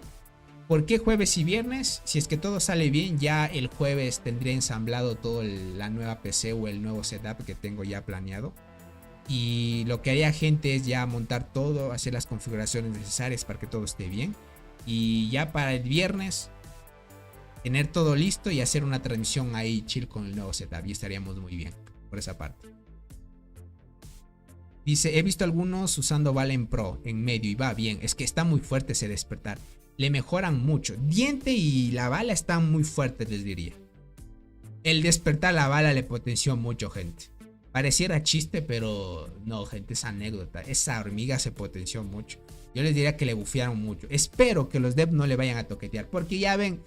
¿Por qué jueves y viernes? Si es que todo sale bien, ya el jueves tendría ensamblado toda la nueva PC o el nuevo setup que tengo ya planeado. Y lo que haría, gente, es ya montar todo, hacer las configuraciones necesarias para que todo esté bien. Y ya para el viernes tener todo listo y hacer una transmisión ahí chill con el nuevo setup. Y estaríamos muy bien por esa parte. Dice, he visto algunos usando bala en pro, en medio, y va bien. Es que está muy fuerte ese despertar. Le mejoran mucho. Diente y la bala están muy fuertes, les diría. El despertar la bala le potenció mucho, gente. Pareciera chiste, pero no, gente, es anécdota. Esa hormiga se potenció mucho. Yo les diría que le bufearon mucho. Espero que los devs no le vayan a toquetear, porque ya ven,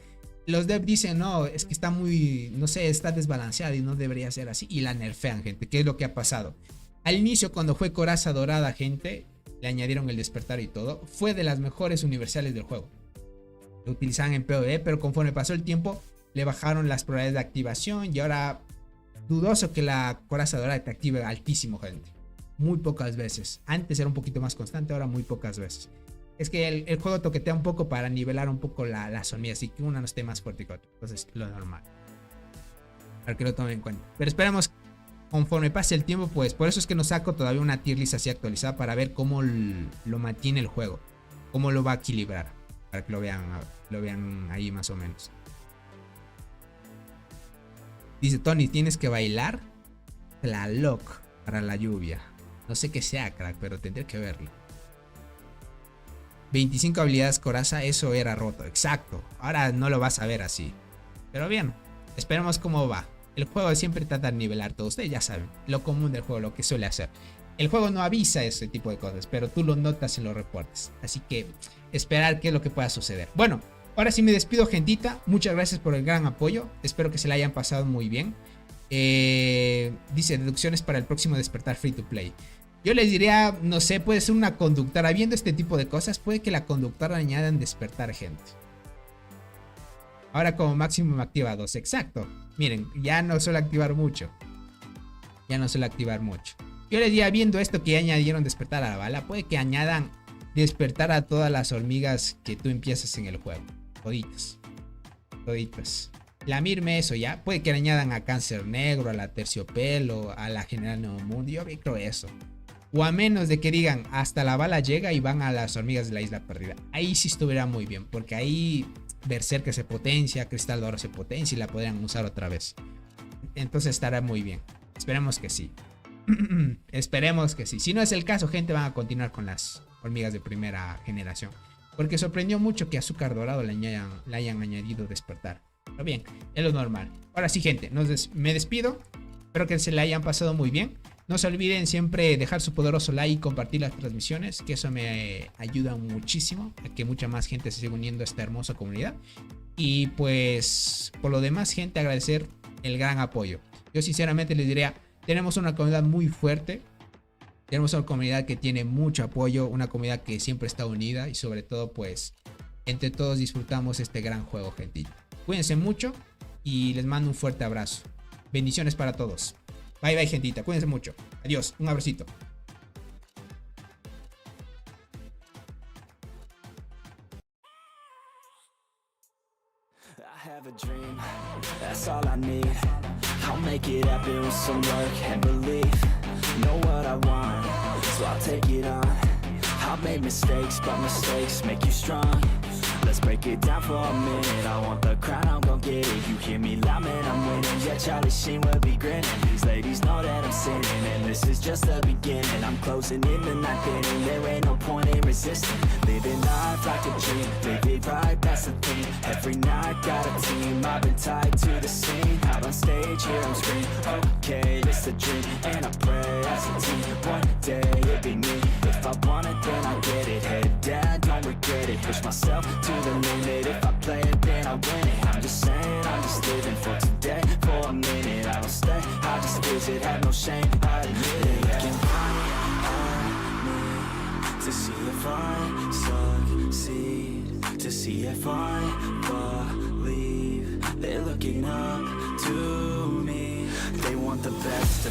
los devs dicen, no, es que está muy, no sé, está desbalanceado y no debería ser así. Y la nerfean, gente. ¿Qué es lo que ha pasado? Al inicio, cuando fue coraza dorada, gente, le añadieron el despertar y todo. Fue de las mejores universales del juego. Lo utilizaban en PvE, pero conforme pasó el tiempo, le bajaron las probabilidades de activación. Y ahora, dudoso que la coraza dorada te active altísimo, gente. Muy pocas veces. Antes era un poquito más constante, ahora muy pocas veces. Es que el juego toquetea un poco para nivelar un poco las hormigas, así que una no esté más fuerte que otra. Entonces, lo normal. Para que lo tomen en cuenta. Pero esperemos, conforme pase el tiempo, pues por eso es que no saco todavía una tier list así actualizada, para ver cómo lo mantiene el juego, cómo lo va a equilibrar, para que lo vean ahí más o menos. Dice Tony, tienes que bailar Tlaloc para la lluvia. No sé qué sea, crack, pero tendré que verlo. 25 habilidades coraza, eso era roto, exacto. Ahora no lo vas a ver así. Pero bien, esperemos cómo va. El juego siempre trata de nivelar todo. Ustedes ya saben, lo común del juego, lo que suele hacer. El juego no avisa ese tipo de cosas, pero tú lo notas en los reportes. Así que esperar qué es lo que pueda suceder. Bueno, ahora sí me despido, gentita. Muchas gracias por el gran apoyo. Espero que se la hayan pasado muy bien. Dice, deducciones para el próximo despertar free to play. Yo les diría, no sé, puede ser una conductora. Viendo este tipo de cosas, puede que la conductora añadan despertar, gente. Ahora como máximo me activa 2. Exacto. Miren, ya no suele activar mucho. Ya no suele activar mucho. Yo les diría, viendo esto que añadieron despertar a la bala, puede que añadan despertar a todas las hormigas que tú empiezas en el juego. Toditas. Toditas. La Mirme, eso ya. Puede que le añadan a Cáncer Negro, a la Terciopelo, a la General Nuevo Mundo. Yo creo eso. O a menos de que digan, hasta la bala llega y van a las hormigas de la isla perdida. Ahí sí estuviera muy bien, porque ahí Berserker se potencia, Cristal de Oro se potencia y la podrían usar otra vez. Entonces estará muy bien. Esperemos que sí. Esperemos que sí. Si no es el caso, gente, van a continuar con las hormigas de primera generación. Porque sorprendió mucho que Azúcar Dorado le hayan añadido despertar. Pero bien, es lo normal. Ahora sí, gente, me despido. Espero que se la hayan pasado muy bien. No se olviden siempre dejar su poderoso like y compartir las transmisiones, que eso me ayuda muchísimo a que mucha más gente se siga uniendo a esta hermosa comunidad. Y pues, por lo demás, gente, agradecer el gran apoyo. Yo sinceramente les diría, tenemos una comunidad muy fuerte. Tenemos una comunidad que tiene mucho apoyo, una comunidad que siempre está unida y sobre todo, pues, entre todos disfrutamos este gran juego, gente. Cuídense mucho y les mando un fuerte abrazo. Bendiciones para todos. Bye bye, gentita. Cuídense mucho. Adiós. Un abracito. I have a dream, that's all I need. I'll make it happen with some work and belief. Know what I want, so I'll take it on. I've made mistakes, but mistakes make you strong. Let's break it down for a minute. I want the crown, I'm gon' get it. You hear me loud, man, I'm winning. Yeah, Charlie Sheen will be grinning. These ladies know that I'm sinning, and this is just the beginning. I'm closing in the ninth inning. There ain't no point in resisting. Living life like a dream, live it right, that's the thing. Every night, got a team, I've been tied to the scene. Out on stage, here I'm screaming. Okay, this a dream, and I pray as a team. One day, it'll be me. If I want it, then I get it. Head down, don't regret it. Push myself to the limit. If I play it, then I win it. I'm just saying, I'm just living for today. For a minute, I don't stay, I just visit. Have no shame, I admit it. Looking right at me to see if I succeed, to see if I believe. They're looking up to me. They want the best of